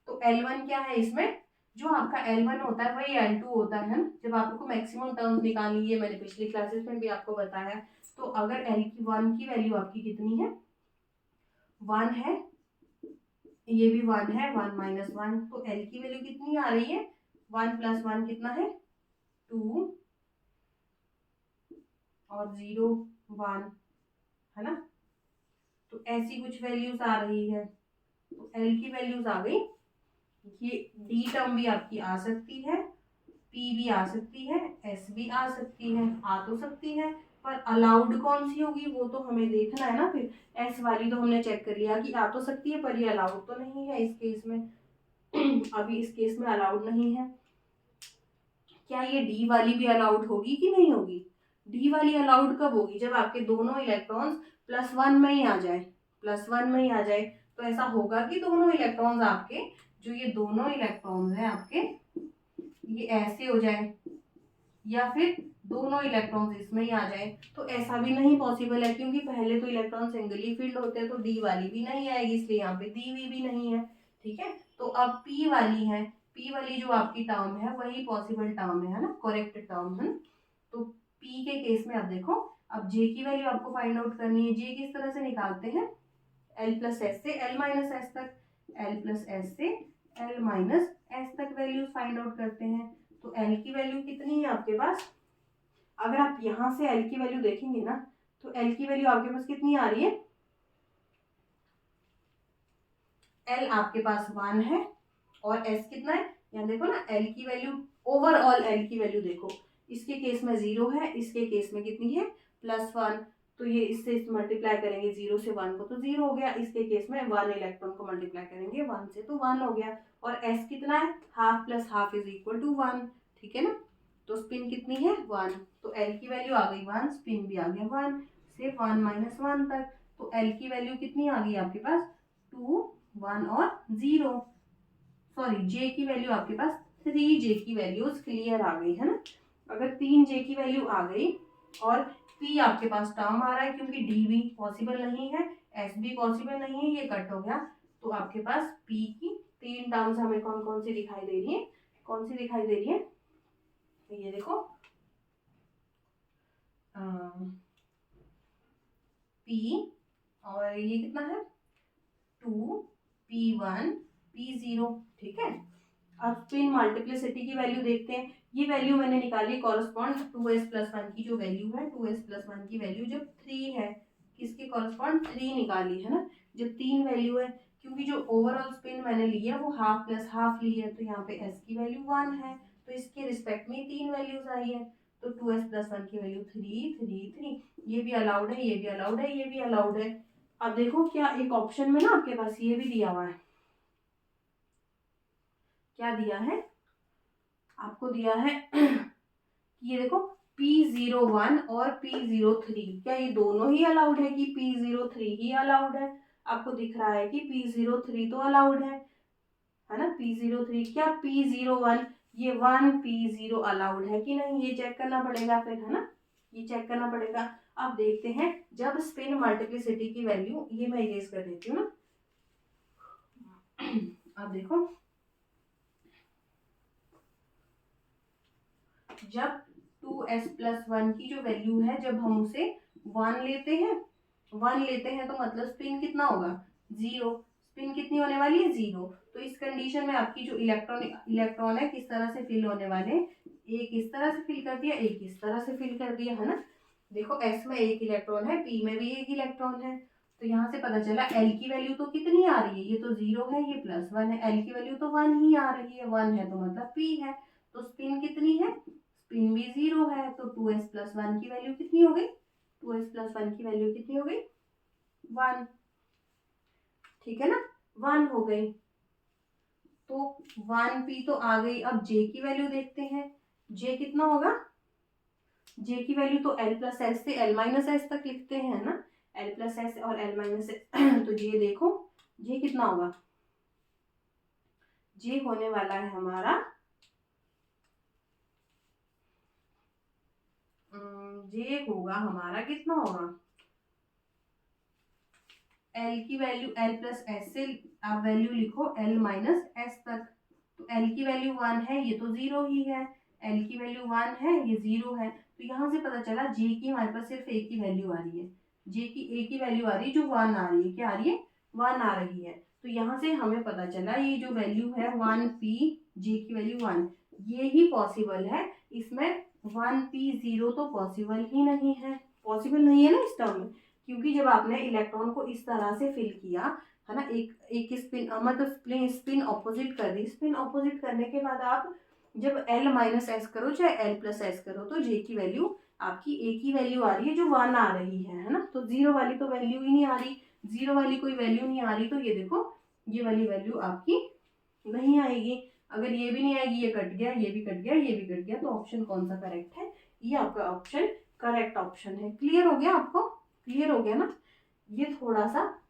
तो L1 क्या है इसमें, जो आपका L1 होता है वही L2 होता है ना। जब आपको मैक्सिमम टर्म्स निकालनी है, मैंने पिछली क्लासेस में भी आपको बताया, तो अगर L1 की वैल्यू आपकी कितनी है, 1 है, ये भी 1 है, 1 - 1, तो L की वैल्यू कितनी आ रही है, 1 + 1 कितना है 2 और 0 1, है ना। तो ऐसी कुछ वैल्यूज आ रही है, तो एल की वैल्यूज आ गई। ये डी टर्म भी आपकी आ सकती है, पी भी आ सकती है, एस भी आ सकती है, आ तो सकती है, पर अलाउड कौन सी होगी वो तो हमें देखना है ना। फिर एस वाली तो हमने चेक कर लिया कि आ तो सकती है, पर ये अलाउड तो नहीं है इस केस में। अभी इस केस में अलाउड नहीं है। क्या ये डी वाली भी अलाउड होगी कि नहीं होगी, डी वाली अलाउड कब होगी, जब आपके दोनों इलेक्ट्रॉन्स +1 में ही आ जाए, +1 में ही आ जाए। तो ऐसा होगा कि दोनों इलेक्ट्रॉन्स आपके, जो ये दोनों इलेक्ट्रॉन्स हैं आपके, ये ऐसे हो जाए, या फिर दोनों इलेक्ट्रॉन्स इसमें ही आ जाए। तो ऐसा भी नहीं पॉसिबल है, क्योंकि पहले तो इलेक्ट्रॉन सिंगली फील्ड होते हैं, तो डी वाली भी नहीं आएगी, इसलिए यहाँ पे डी वी भी नहीं है। ठीक है, तो अब पी वाली है, पी वाली जो आपकी टर्म है वही पॉसिबल टर्म है ना, करेक्ट टर्म है। तो पी के केस में अब देखो, अब जे की वैल्यू आपको फाइंड आउट करनी है। जे किस तरह से निकालते हैं, एल प्लस एस से एल माइनस एस तक, एल प्लस एस से एल माइनस एस तक वैल्यूज फाइंड आउट करते हैं। तो एल की वैल्यू कितनी है आपके पास, अगर आप यहां से एल की वैल्यू देखेंगे ना, तो एल की वैल्यू आपके पास कितनी आ रही है, एल आपके पास 1 है और एस कितना है, यहाँ देखो ना, एल की वैल्यू, ओवरऑल एल की वैल्यू देखो, इसके केस में 0 है, इसके केस में कितनी है, +1। तो ये इससे मल्टीप्लाई करेंगे 0 से 1 को तो 0 हो गया, इसके केस में 1 इलेक्ट्रॉन को मल्टीप्लाई करेंगे 1 से तो 1 हो गया। और एस कितना है, half plus half is equal to 1। ठीक है ना, तो स्पिन कितनी है, 1। तो एल की वैल्यू आ गई 1, स्पिन भी आ गया 1 से 1 - 1 तक। तो एल की वैल्यू कितनी आ गई आपके पास, 2, 1 और 0। सॉरी, जे की वैल्यू आपके पास 3 जे की वैल्यूज क्लियर आ गई है ना। अगर 3 जे की वैल्यू आ गई और पी आपके पास टर्म आ रहा है, क्योंकि डी भी पॉसिबल नहीं है, एस भी पॉसिबल नहीं है, ये कट हो गया। तो आपके पास पी की 3 टर्म्स हमें कौन कौन सी दिखाई दे रही है, कौन सी दिखाई दे रही है, ये देखो, पी और ये कितना है 2, P1, P0। ठीक है, अब स्पिन मल्टीप्लिसिटी की वैल्यू देखते हैं। ये वैल्यू मैंने निकाली कॉरस्पॉन्ड 2s+1 की जो वैल्यू है, 2s+1 की वैल्यू जब 3 है, किसके कॉरस्पॉन्ड 3 निकाली है ना, जब 3 वैल्यू है, क्योंकि जो ओवरऑल स्पिन मैंने ली है वो हाफ प्लस हाफ ली है, तो यहाँ पे s की वैल्यू 1 है, तो इसके रिस्पेक्ट में 3 वैल्यूज आई है। तो 2s+1 की वैल्यू 3, 3, 3, ये भी अलाउड है, ये भी अलाउड है, ये भी अलाउड है। अब देखो, क्या एक ऑप्शन में ना आपके पास ये भी दिया हुआ है, क्या दिया है आपको, दिया है ये देखो P01 और P03, क्या ये दोनों ही अलाउड है कि P03 ही अलाउड है। आपको दिख रहा है कि P03 तो अलाउड है ना, P03, क्या P01 ये 1P0 अलाउड है कि नहीं, ये चेक करना पड़ेगा फिर, है ना, ये चेक करना पड़ेगा। अब देखते हैं, जब स्पिन मल्टीप्लिसिटी की वैल्यू, ये मैं इरेज कर देती हूँ ना, अब देखो, जब 2s+1 की जो वैल्यू है, जब हम उसे 1 लेते हैं, 1 लेते हैं, तो मतलब स्पिन कितना होगा, 0। स्पिन कितनी होने वाली है, 0। तो इस कंडीशन में आपकी जो इलेक्ट्रॉन है किस तरह से फिल होने वाले, एक इस तरह से फिल कर दिया, एक इस तरह से फिल कर दिया, है ना। देखो s में एक इलेक्ट्रॉन है, p में भी एक इलेक्ट्रॉन है, तो यहाँ से पता चला l की वैल्यू तो कितनी आ रही है, ये तो 0 है, ये +1 है, l की वैल्यू तो 1 ही आ रही है, 1 है तो मतलब p है। तो स्पिन कितनी है, स्पिन भी 0 है, तो 2s+1 की वैल्यू कितनी हो गई, 2s+1 की वैल्यू कितनी हो गई, 1। ठीक है ना, 1 हो गई, तो 1p तो आ गई। अब j की वैल्यू देखते हैं, j कितना होगा, j की वैल्यू तो l+s से l-s तक लिखते हैं ना, l+s और l-s तो j देखो, j कितना होगा, j होने वाला है हमारा, j होगा हमारा, कितना होगा, l की वैल्यू l+s से आप वैल्यू लिखो l-s तक, तो l की वैल्यू 1 है, ये तो 0 ही है, l की वैल्यू 1 है, ये 0 है, तो यहाँ से पता चला j की हमारे पास सिर्फ एक ही वैल्यू आ रही है, j की एक ही वैल्यू आ रही है, जो 1 आ रही है, क्या आ रही है, 1 आ रही है। तो यहाँ से हमें पता चला ये जो वैल्यू है 1p, j की वैल्यू 1, ये ही पॉसिबल है, इसमें 1p0 तो पॉसिबल ही नहीं है, पॉसिबल नहीं है ना इस टर्म में, क्योंकि जब आपने इलेक्ट्रॉन को इस तरह से फिल किया है ना, एक स्पिन, मतलब स्पिन ऑपोजिट कर दी, स्पिन ऑपोजिट करने के बाद आप जब l-s करो चाहे l+s करो, तो j की वैल्यू आपकी एक ही वैल्यू आ रही है, जो 1 आ रही है ना, तो 0 वाली तो वैल्यू ही नहीं आ रही, 0 वाली कोई वैल्यू नहीं आ रही, तो ये देखो, ये वाली वैल्यू आपकी नहीं आएगी। अगर ये भी नहीं आएगी, ये कट गया, ये भी कट गया, ये भी कट गया, तो ऑप्शन कौन सा करेक्ट है, ये आपका ऑप्शन करेक्ट ऑप्शन है। क्लियर हो गया आपको? क्लियर हो गया ना? ये थोड़ा सा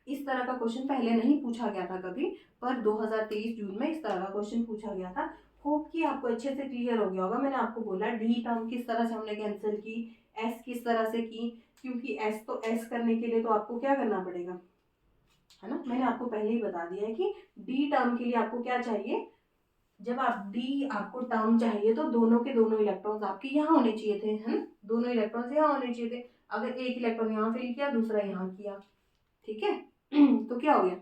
इस तरह का क्वेश्चन पहले नहीं पूछा गया था कभी, पर 2023 जून में इस तरह का क्वेश्चन पूछा गया था। होप कि आपको अच्छे से क्लियर हो गया होगा। मैंने आपको बोला डी टर्म किस तरह से हमने कैंसिल की, एस किस तरह से की, क्योंकि एस तो एस करने के लिए तो आपको क्या करना पड़ेगा, है ना। मैंने आपको पहले ही बता दिया है कि डी टर्म के लिए आपको क्या चाहिए, जब आप डी आपको टर्म चाहिए तो दोनों के दोनों इलेक्ट्रॉन्स आपके यहाँ होने चाहिए थे, है ना। दोनों इलेक्ट्रॉन्स यहाँ होने चाहिए थे। अगर एक इलेक्ट्रॉन यहाँ फिल किया, दूसरा यहाँ किया, ठीक है तो क्या हो गया,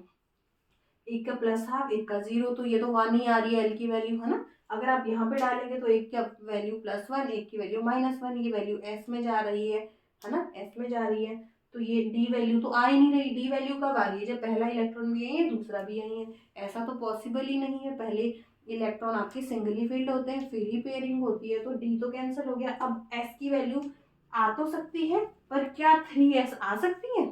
एक का प्लस हाफ, एक का जीरो, तो ये तो वन ही आ रही है एल की वैल्यू, है ना। अगर आप यहाँ पे डालेंगे तो एक का वैल्यू +1, एक की वैल्यू -1, ये वैल्यू एस में जा रही है ना, एस में जा रही है। तो ये डी वैल्यू तो आ ही नहीं रही। डी वैल्यू कब आ रही है, जब पहला इलेक्ट्रॉन भी यही है, दूसरा भी यही है। ऐसा तो पॉसिबल ही नहीं है, पहले इलेक्ट्रॉन आपके सिंगली फील्ड होते हैं, फिर ही पेयरिंग होती है, तो डी तो कैंसिल हो गया। अब एस की वैल्यू आ तो सकती है, पर क्या 3s आ सकती है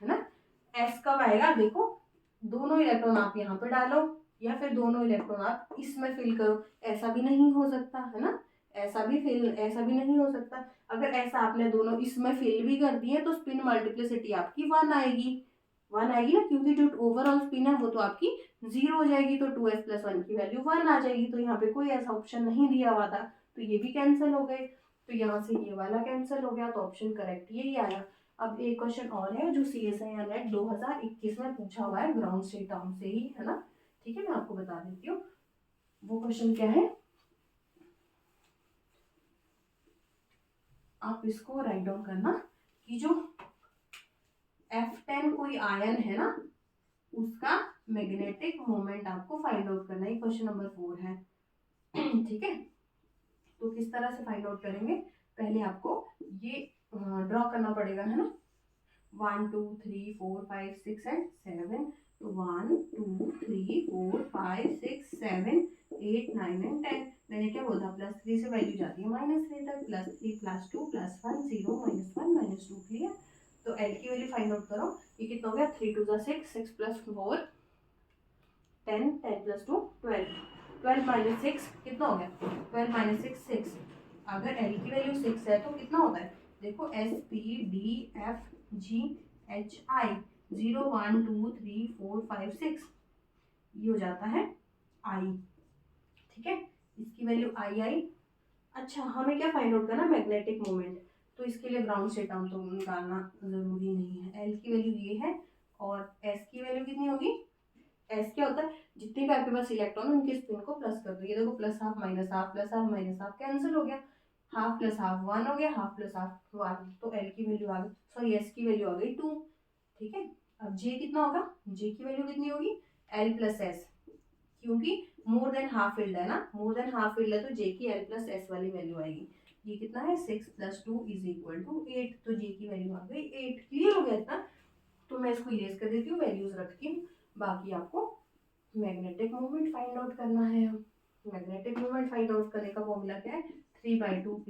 ना। एस कब आएगा, देखो दोनों इलेक्ट्रॉन आप यहाँ पे डालो या फिर दोनों इलेक्ट्रॉन आप इसमें फिल करो, ऐसा भी नहीं हो सकता, है ना। ऐसा भी नहीं हो सकता। अगर ऐसा आपने दोनों इसमें फिल भी कर दिए तो स्पिन मल्टीप्लिसिटी आपकी 1 आएगी, 1 आएगी ना, क्योंकि जो ओवरऑल स्पिन है वो तो आपकी 0 हो जाएगी, तो 2s+1 की वैल्यू 1 आ जाएगी। तो यहाँ पे कोई ऐसा ऑप्शन नहीं दिया हुआ था, तो ये भी कैंसिल हो गए। तो यहाँ से ये वाला कैंसिल हो गया, तो ऑप्शन करेक्ट यही आया। अब एक क्वेश्चन और है जो CSIR नेट 2021 में पूछा हुआ है, ग्राउंड स्टेट टर्म से ही, है ना। ठीक है, मैं आपको बता देती हूँ वो क्वेश्चन क्या है। आप इसको राइट डाउन करना कि जो F10 कोई आयन है ना, उसका मैग्नेटिक मोमेंट आपको फाइंड आउट करना है। क्वेश्चन नंबर 4 है ठीक है, तो किस तरह से फाइंड आउट करेंगे, पहले आपको ये ड्रॉ करना पड़ेगा, है ना। 1 2 3 4 5 6 एंड 7, तो 1 2 3 4 5 6 7 8 9 एंड 10। मैंने क्या बोला, +3 से वैल्यू जाती है -3 तक, +3 +2 +1 0 -1 -2, क्लियर। तो एल की वैल्यू फाइंड आउट करो। ये कितना हो गया, 3 2 6, 6 + 4 10, 10 + 2 12, 12 - 6 कितना हो गया, 12 - 6 6। अगर एल की वैल्यू 6 है तो कितना होता है, देखो SPDFGHI 0 1 2 3 4 5 6, ये हो जाता है आई, ठीक है। इसकी वैल्यू आई। अच्छा, हमें क्या फाइंड आउट करना, मैग्नेटिक मोमेंट। तो इसके लिए ग्राउंड स्टेट टर्म तो निकालना जरूरी नहीं है। एल की वैल्यू ये है, और एस की वैल्यू कितनी होगी, एस क्या होता है, जितने भी आपके पास इलेक्ट्रॉन है उनके स्पिन को प्लस कर दो। ये देखो +1/2 -1/2 +1 - कैंसिल हो गया, 1/2 + 1/2 1 हो गया, 1/2 + 1/2 1, तो एल की वैल्यू आ गई, सॉरी एस की वैल्यू आ गई 2, ठीक है। अब जे कितना होगा, जे की वैल्यू कितनी होगी, एल + एस, क्योंकि मोर देन हाफ फील्ड है ना, मोर देन हाफ फील्ड है, तो जे की एल + एस वाली वैल्यू आएगी। ये कितना है, 6 + 2 = 8, तो जे की वैल्यू आ गई 8। क्लियर हो गया इतना। तो मैं इसको इरेज कर देती हूँ, वैल्यूज रखती हूँ, बाकी आपको मैग्नेटिक मोमेंट फाइंड आउट करना है। मैग्नेटिक मोमेंट फाइंड आउट करने का फॉर्मूला क्या है, 3/2 +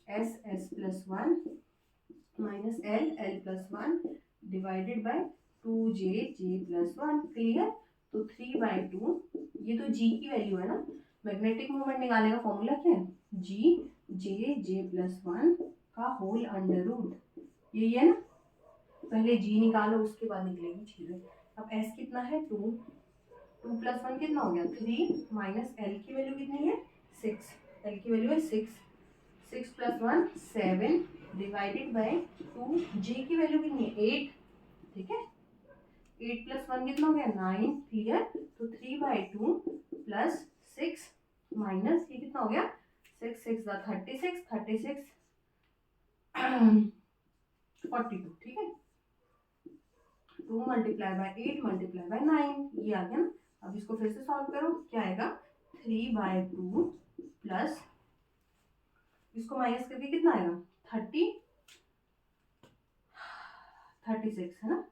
SS+1 - L+1 divided bye 2JJ+1, clear. तो 3/2, ये तो जी की वैल्यू है ना, मैग्नेटिक मोमेंट निकालने का फॉर्मूला क्या है, GJJ+1 का होल √ यही है ना। पहले जी निकालो, उसके बाद निकलेगी चीजें। अब एस कितना है, 2 + 1 कितना हो गया, 3 - एल की वैल्यू कितनी है, 6, एल की वैल्यू है 6, 6 + 1 7 डिवाइडेड बाय 2, जे की वैल्यू कितनी है 8, ठीक है। 8 + 1 कितना हो गया 9, क्लियर। तो 3/2 + 6 माइनस ये कितना हो गया, 6 6 36 36 42, ठीक है। 2 × 8 × 9, ये आ गया ना। अब इसको फिर से सॉल्व करो, क्या आएगा, 3/2 प्लस इसको माइनस करके कितना आएगा, 36 है ना,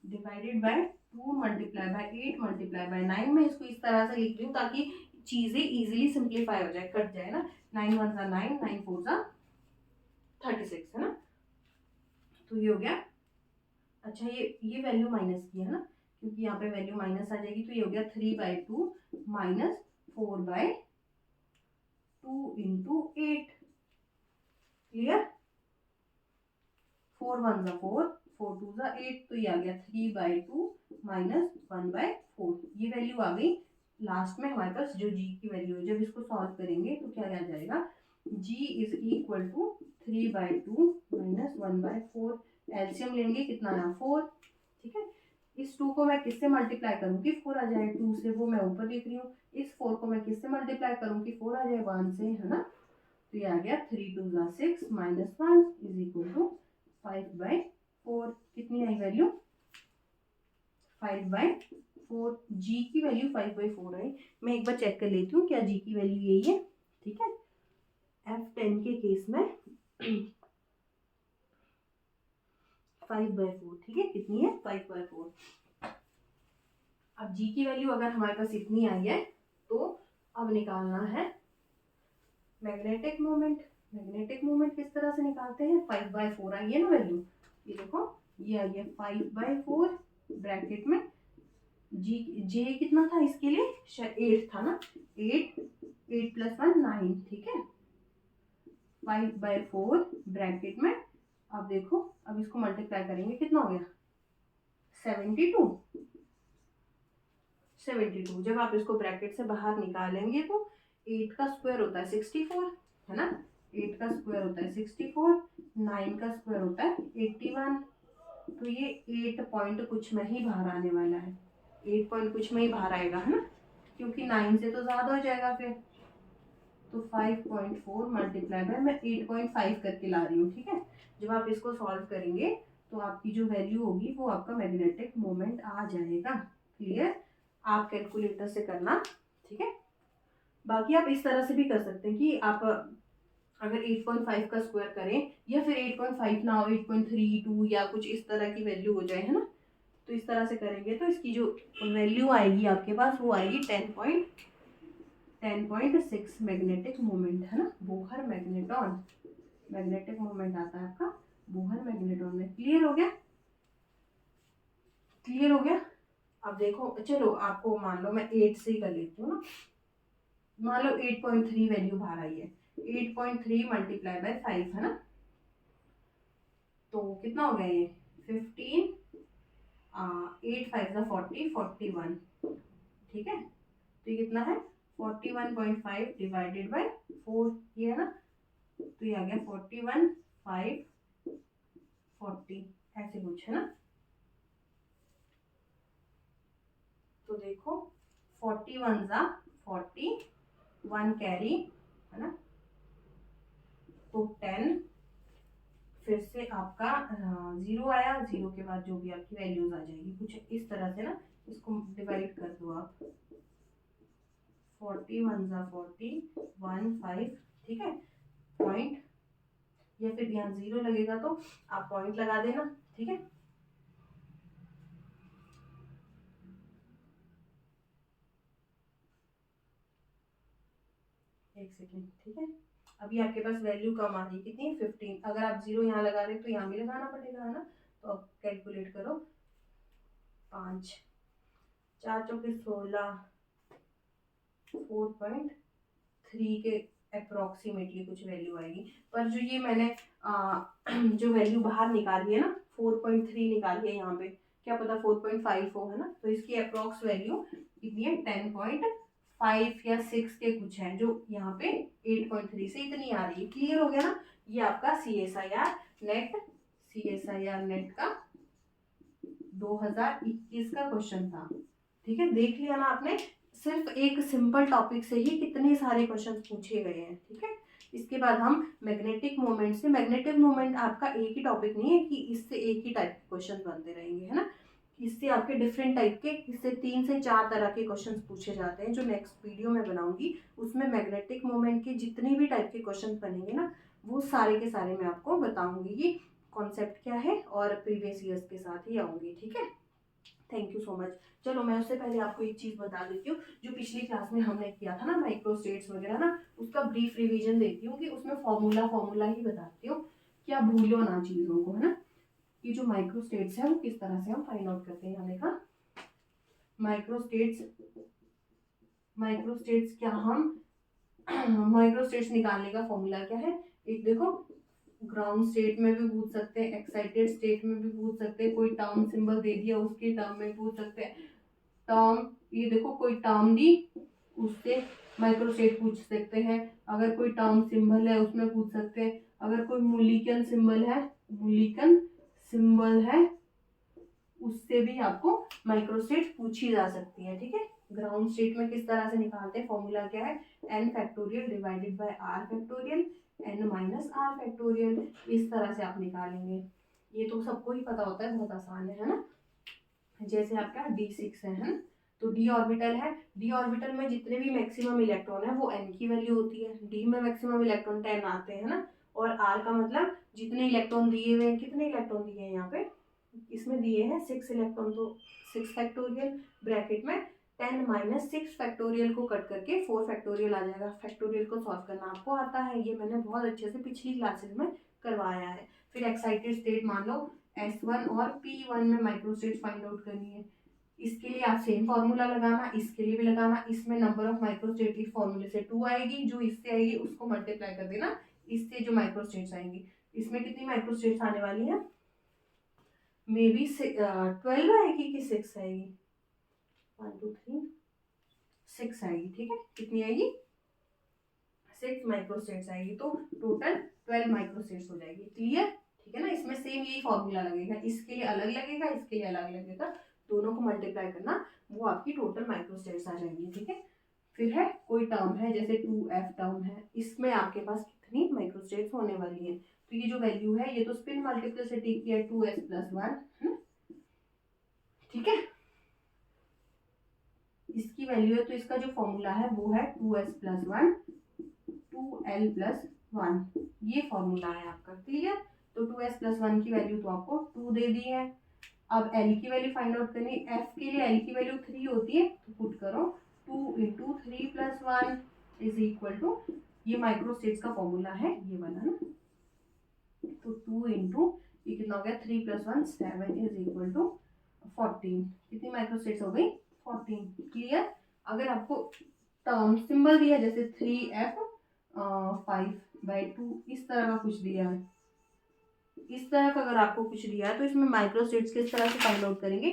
डिवाइडेड बाय 2 × 8 × 9। मैं इसको इस तरह से लिख रही हूँ ताकि चीजें इजीली सिंप्लीफाई हो जाए, कट जाए ना। 9 1 9, 9 4 36, है ना। तो ये हो गया। अच्छा, ये वैल्यू माइनस की है ना, क्योंकि यहाँ पे वैल्यू माइनस आ जाएगी, तो ये हो गया 3/2 - 4/2 × 8, क्लियर, 4 1 जा 4, 4 2 जा 8, तो ये आ गया 3/2 माइनस 1/4, ये वैल्यू आ गई। लास्ट में हमारे पास जो जी की वैल्यू है, जब इसको सॉल्व करेंगे तो क्या आ जाएगा, G is equal to 3/2 minus 1/4, LCM लेंगे कितना आया 4, ठीक है। इस 2 को मैं किससे मल्टीप्लाई करूंगी, 4 आ जाए 2 से, वो मैं ऊपर लिख रही हूँ। इस 4 को मैं किससे मल्टीप्लाई करूंगी, 4 आ जाए 1 से, है ना। तो ये आ गया 3 2 जा 6 माइनस 1 इज इक्वल टू 5/4, कितनी आई वैल्यू, 5/4, जी की वैल्यू 5/4 आई। मैं एक बार चेक कर लेती हूँ क्या जी की वैल्यू यही है, ठीक है। F10 के केस में 5/4, ठीक है, कितनी है 5/4। अब जी की वैल्यू अगर हमारे पास इतनी आई है तो अब निकालना है मैग्नेटिक मोमेंट। मैग्नेटिक मोमेंट किस तरह से निकालते हैं, 5/4 आई है ना वैल्यू, ये देखो ये आई है 5/4 ब्रैकेट में, जी जे कितना था इसके लिए, 8 था ना, 8 8 + 1 9, ठीक है। 5/4 ब्रैकेट में, अब देखो अब इसको मल्टीप्लाई करेंगे कितना हो गया 72, 72। जब आप इसको ब्रैकेट से बाहर निकालेंगे तो 8 का स्क्वायर होता है 64, है ना, 8 का स्क्वायर होता है 64, 9 का स्क्वायर होता है 81, तो ये 8 पॉइंट कुछ में ही बाहर आने वाला है, 8 पॉइंट कुछ में ही बाहर आएगा, है ना, क्योंकि 9 से तो ज़्यादा हो जाएगा फिर। तो 5.4 मल्टीप्लाई बाय, मैं 8.5 करके ला रही हूँ, ठीक है। जब आप इसको सॉल्व करेंगे तो आपकी जो वैल्यू होगी वो आपका मैग्नेटिक मोमेंट आ जाएगा। क्लियर, आप कैलकुलेटर से करना, ठीक है। बाकी आप इस तरह से भी कर सकते हैं कि आप अगर 8.5 का स्क्वायर करें या फिर 8.5 ना हो 8.32 या कुछ इस तरह की वैल्यू हो जाए, है ना, तो इस तरह से करेंगे तो इसकी जो वैल्यू आएगी आपके पास वो आएगी 10.6 मैग्नेटिक मोमेंट, है ना, बोहर मैग्नेटॉन, मैग्नेटिक मोमेंट आता है आपका बोहर मैग्नेटॉन में। क्लियर हो गया, क्लियर हो गया। अब देखो चलो आपको मान लो मैं 8 से ही कर लेती हूँ ना, मान लो 8.3 वैल्यू बाहर आई है, 8.3 मल्टीप्लाई बाय 5, है ना, तो कितना हो गया ये 15, 8 5 जा 40, 41, ठीक है। तो ये कितना है 41.5 डिवाइडेड बाय 4, ये है ना, तो ये आ गया 41 5 40 ऐसे कुछ, है ना। तो देखो 41 जा 40, 1 कैरी, है ना, तो 10, फिर से आपका 0 आया, 0 के बाद जो भी आपकी वैल्यूज आ जाएगी कुछ इस तरह से ना, इसको डिवाइड कर दो आप, 41 जा 40, 1 5, ठीक है, पॉइंट, या फिर यहाँ 0 लगेगा तो आप पॉइंट लगा देना, ठीक है। एक सेकेंड, ठीक है। अभी आपके पास वैल्यू कम आ रही है, कितनी है 15, अगर आप 0 यहाँ लगा रहे तो यहाँ भी लगाना पड़ेगा, है ना, तो अब कैलकुलेट करो, 5 4 चौके 16, 4.3 के अप्रोक्सीमेटली कुछ वैल्यू आएगी। पर जो ये मैंने जो वैल्यू बाहर निकाली है ना 4.3 निकाली है, यहाँ पे क्या पता 4.5 हो, है ना, तो इसकी अप्रोक्स वैल्यू कितनी है 10.5 या 6 के कुछ है, जो यहाँ पे 8.3 से इतनी आ रही है। क्लियर हो गया ना, ये आपका CSIR नेट का 2021 का क्वेश्चन था, ठीक है। देख लिया ना आपने, सिर्फ एक सिंपल टॉपिक से ही कितने सारे क्वेश्चन पूछे गए हैं, ठीक है। इसके बाद हम मैग्नेटिक मोमेंट से, मैग्नेटिक मोमेंट आपका एक ही टॉपिक नहीं है कि इससे एक ही टाइप के क्वेश्चन बनते रहेंगे, है ना, इससे आपके डिफरेंट टाइप के, इससे 3 से 4 तरह के क्वेश्चन पूछे जाते हैं। जो नेक्स्ट वीडियो में बनाऊंगी उसमें मैग्नेटिक मोमेंट के जितने भी टाइप के क्वेश्चन बनेंगे ना, वो सारे के सारे मैं आपको बताऊंगी कि कॉन्सेप्ट क्या है, और प्रीवियस ईयर्स के साथ ही आऊंगी, ठीक है। Thank you so much. चलो मैं उससे पहले आपको एक चीज़ बता देती हूँ, जो पिछली क्लास में हमने किया था ना माइक्रोस्टेट्स वगैरह ना, उसका ब्रीफ रिवीजन देती हूँ कि उसमें फॉर्मूला ही बताती हूँ, क्या भूलो ना चीज़ों को, है ना। कि जो माइक्रोस्टेट्स है वो किस तरह से हम फाइंड आउट करते हैं, यहाँ देखा माइक्रोस्टेट्स क्या हम माइक्रोस्टेट्स निकालने का फॉर्मूला क्या है, एक देखो ग्राउंड स्टेट में भी पूछ सकते हैं, एक्साइटेड स्टेट में भी पूछ सकते हैं, कोई टर्म सिंबल दे दिया उसके टर्म में पूछ सकते हैं। टर्म, ये देखो कोई टर्म दी उससे माइक्रोस्टेट पूछ सकते हैं। अगर कोई टर्म सिंबल है उसमें पूछ सकते हैं। अगर कोई मूलिकन सिंबल है, मूलिकन सिंबल है उससे भी आपको माइक्रोस्टेट पूछी जा सकती है। ठीक है, ग्राउंड स्टेट में किस तरह से निकालते हैं, फॉर्मूला क्या है, n factorial divided by r factorial n minus r factorial, इस तरह से आप निकालेंगे। ये तो सबको ही पता होता है, बहुत आसान है ना। जैसे आपका D6 है ना, तो d ऑर्बिटल है, d ऑर्बिटल में जितने भी मैक्सिमम इलेक्ट्रॉन है वो n की वैल्यू होती है। d में मैक्सिमम इलेक्ट्रॉन 10 आते हैं ना, और r का मतलब जितने इलेक्ट्रॉन दिए हुए हैं, कितने इलेक्ट्रॉन दिए हैं यहाँ पे, इसमें दिए हैं 6 इलेक्ट्रॉन, तो 6 फैक्टोरियल ब्रैकेट में 10 माइनस 6 फैक्टोरियल को कट करके 4 फैक्टोरियल आ जाएगा। फैक्टोरियल को सॉल्व करना आपको आता है, ये मैंने बहुत अच्छे से पिछली क्लासेस में करवाया है। फिर एक्साइटेड स्टेट मान लो S1 और P1 में माइक्रोस्टेट फाइंड आउट करनी है। इसके लिए आप सेम फार्मूला लगाना, इसके लिए भी लगाना। इसमें नंबर ऑफ माइक्रोस्टेट इस फॉर्मूले से 2 आएगी, जो इससे आएगी उसको मल्टीप्लाई कर देना इससे, जो माइक्रोस्टेट्स आएंगी। इसमें कितनी माइक्रोस्टेट्स आने वाली है, मे बी 12 आएगी कि 6 आएगी, 1 2 3 6 आएगी। ठीक है, कितनी आएगी, 6 माइक्रोस्टेट्स आएगी, तो टोटल 12 माइक्रोस्टेट्स हो जाएगी। क्लियर, ठीक है ना। इसमें सेम यही फॉर्मूला लगेगा, इसके लिए अलग लगेगा, इसके लिए अलग लगेगा, दोनों को मल्टीप्लाई करना, वो आपकी टोटल माइक्रोस्टेट्स आ जाएंगी। ठीक है, फिर है कोई टर्म है जैसे 2f टर्म है, इसमें आपके पास कितनी माइक्रोस्टेट्स होने वाली है, तो ये जो वैल्यू है ये तो स्पिन मल्टीप्लिसिटी की है 2s + 1, ठीक है, इसकी वैल्यू है, तो इसका जो फॉर्मूला है वो है 2s + 1 2l + 1, ये फॉर्मूला है आपका। क्लियर, तो 2s + 1 की वैल्यू तो आपको 2 दे दी है। अब l की वैल्यू फाइंड आउट करनी, f के लिए l की वैल्यू 3 होती है, तो पुट करो 2 × 3 + 1 = ये माइक्रोस्टेट्स का फॉर्मूला है ये वाला ना, तो 2 × ये कितना हो गया 3 + 1 7 = 14, कितनी माइक्रोस्टेट्स हो गई 14। क्लियर, अगर आपको टर्म सिंबल दिया जैसे 3f 5/2 इस तरह का कुछ दिया है, इस तरह का अगर आपको कुछ दिया है, तो इसमें माइक्रोस्टेट्स किस तरह से फाइंड आउट करेंगे,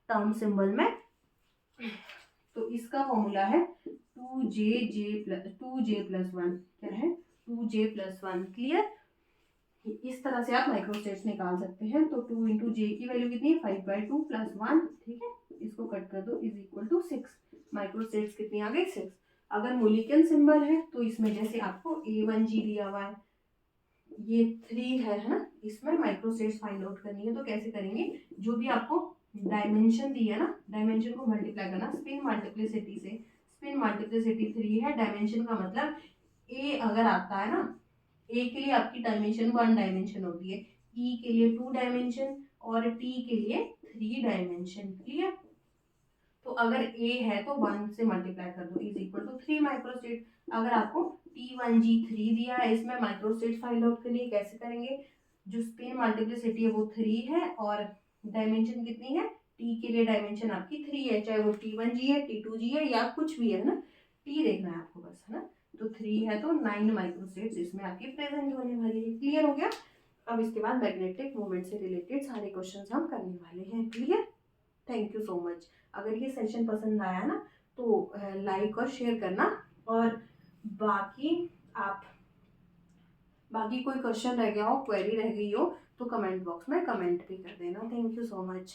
टर्म सिंबल में। तो इसका फॉर्मूला है 2j + 1, क्या है 2j + 1। क्लियर, इस तरह से आप माइक्रोस्टेट्स निकाल सकते हैं। तो 2 × j की वैल्यू कितनी है 5/2 + 1, ठीक है, इसको कट कर दो, = 6, माइक्रोस्टेट्स कितनी आ गई 6। अगर मोलिकन सिंबल है तो इसमें जैसे आपको A1G दिया हुआ है, ये 3 है ना, इसमें माइक्रोस्टेट्स फाइंड आउट करनी है, तो कैसे करेंगे, जो भी आपको डायमेंशन दी है ना, डायमेंशन को मल्टीप्लाई करना स्पिन मल्टीप्लिसिटी से, स्पिन मल्टीप्लिसिटी 3 है, डायमेंशन का मतलब A अगर आता है ना, ए के लिए आपकी डायमेंशन 1 डायमेंशन होती है, ई के लिए 2 डायमेंशन और टी के लिए 3 डायमेंशन। क्लियर, तो अगर ए है तो 1 से मल्टीप्लाई कर दो, = 3 माइक्रोस्टेट। अगर आपको T1G3 दिया है, इसमें माइक्रोस्टेट फाइंड आउट करनी है, कैसे करेंगे, जो स्पिन मल्टीप्लिसिटी है वो 3 है और डायमेंशन कितनी है, टी के लिए डायमेंशन आपकी 3 है, चाहे वो T1G है T2G है या कुछ भी है ना, टी देखना है आपको बस, है ना। तो 3 है तो 9 माइक्रोस्टेट्स इसमें आपकी प्रेजेंट होने वाली है। क्लियर हो गया, अब इसके बाद मैग्नेटिक मोमेंट से रिलेटेड सारे क्वेश्चंस हम करने वाले हैं। Clear, thank you so much. अगर ये सेशन पसंद आया ना तो लाइक और शेयर करना, और बाकी आप बाकी कोई क्वेश्चन रह गया हो, क्वेरी रह गई हो, तो कमेंट बॉक्स में कमेंट भी कर देना। Thank you so much.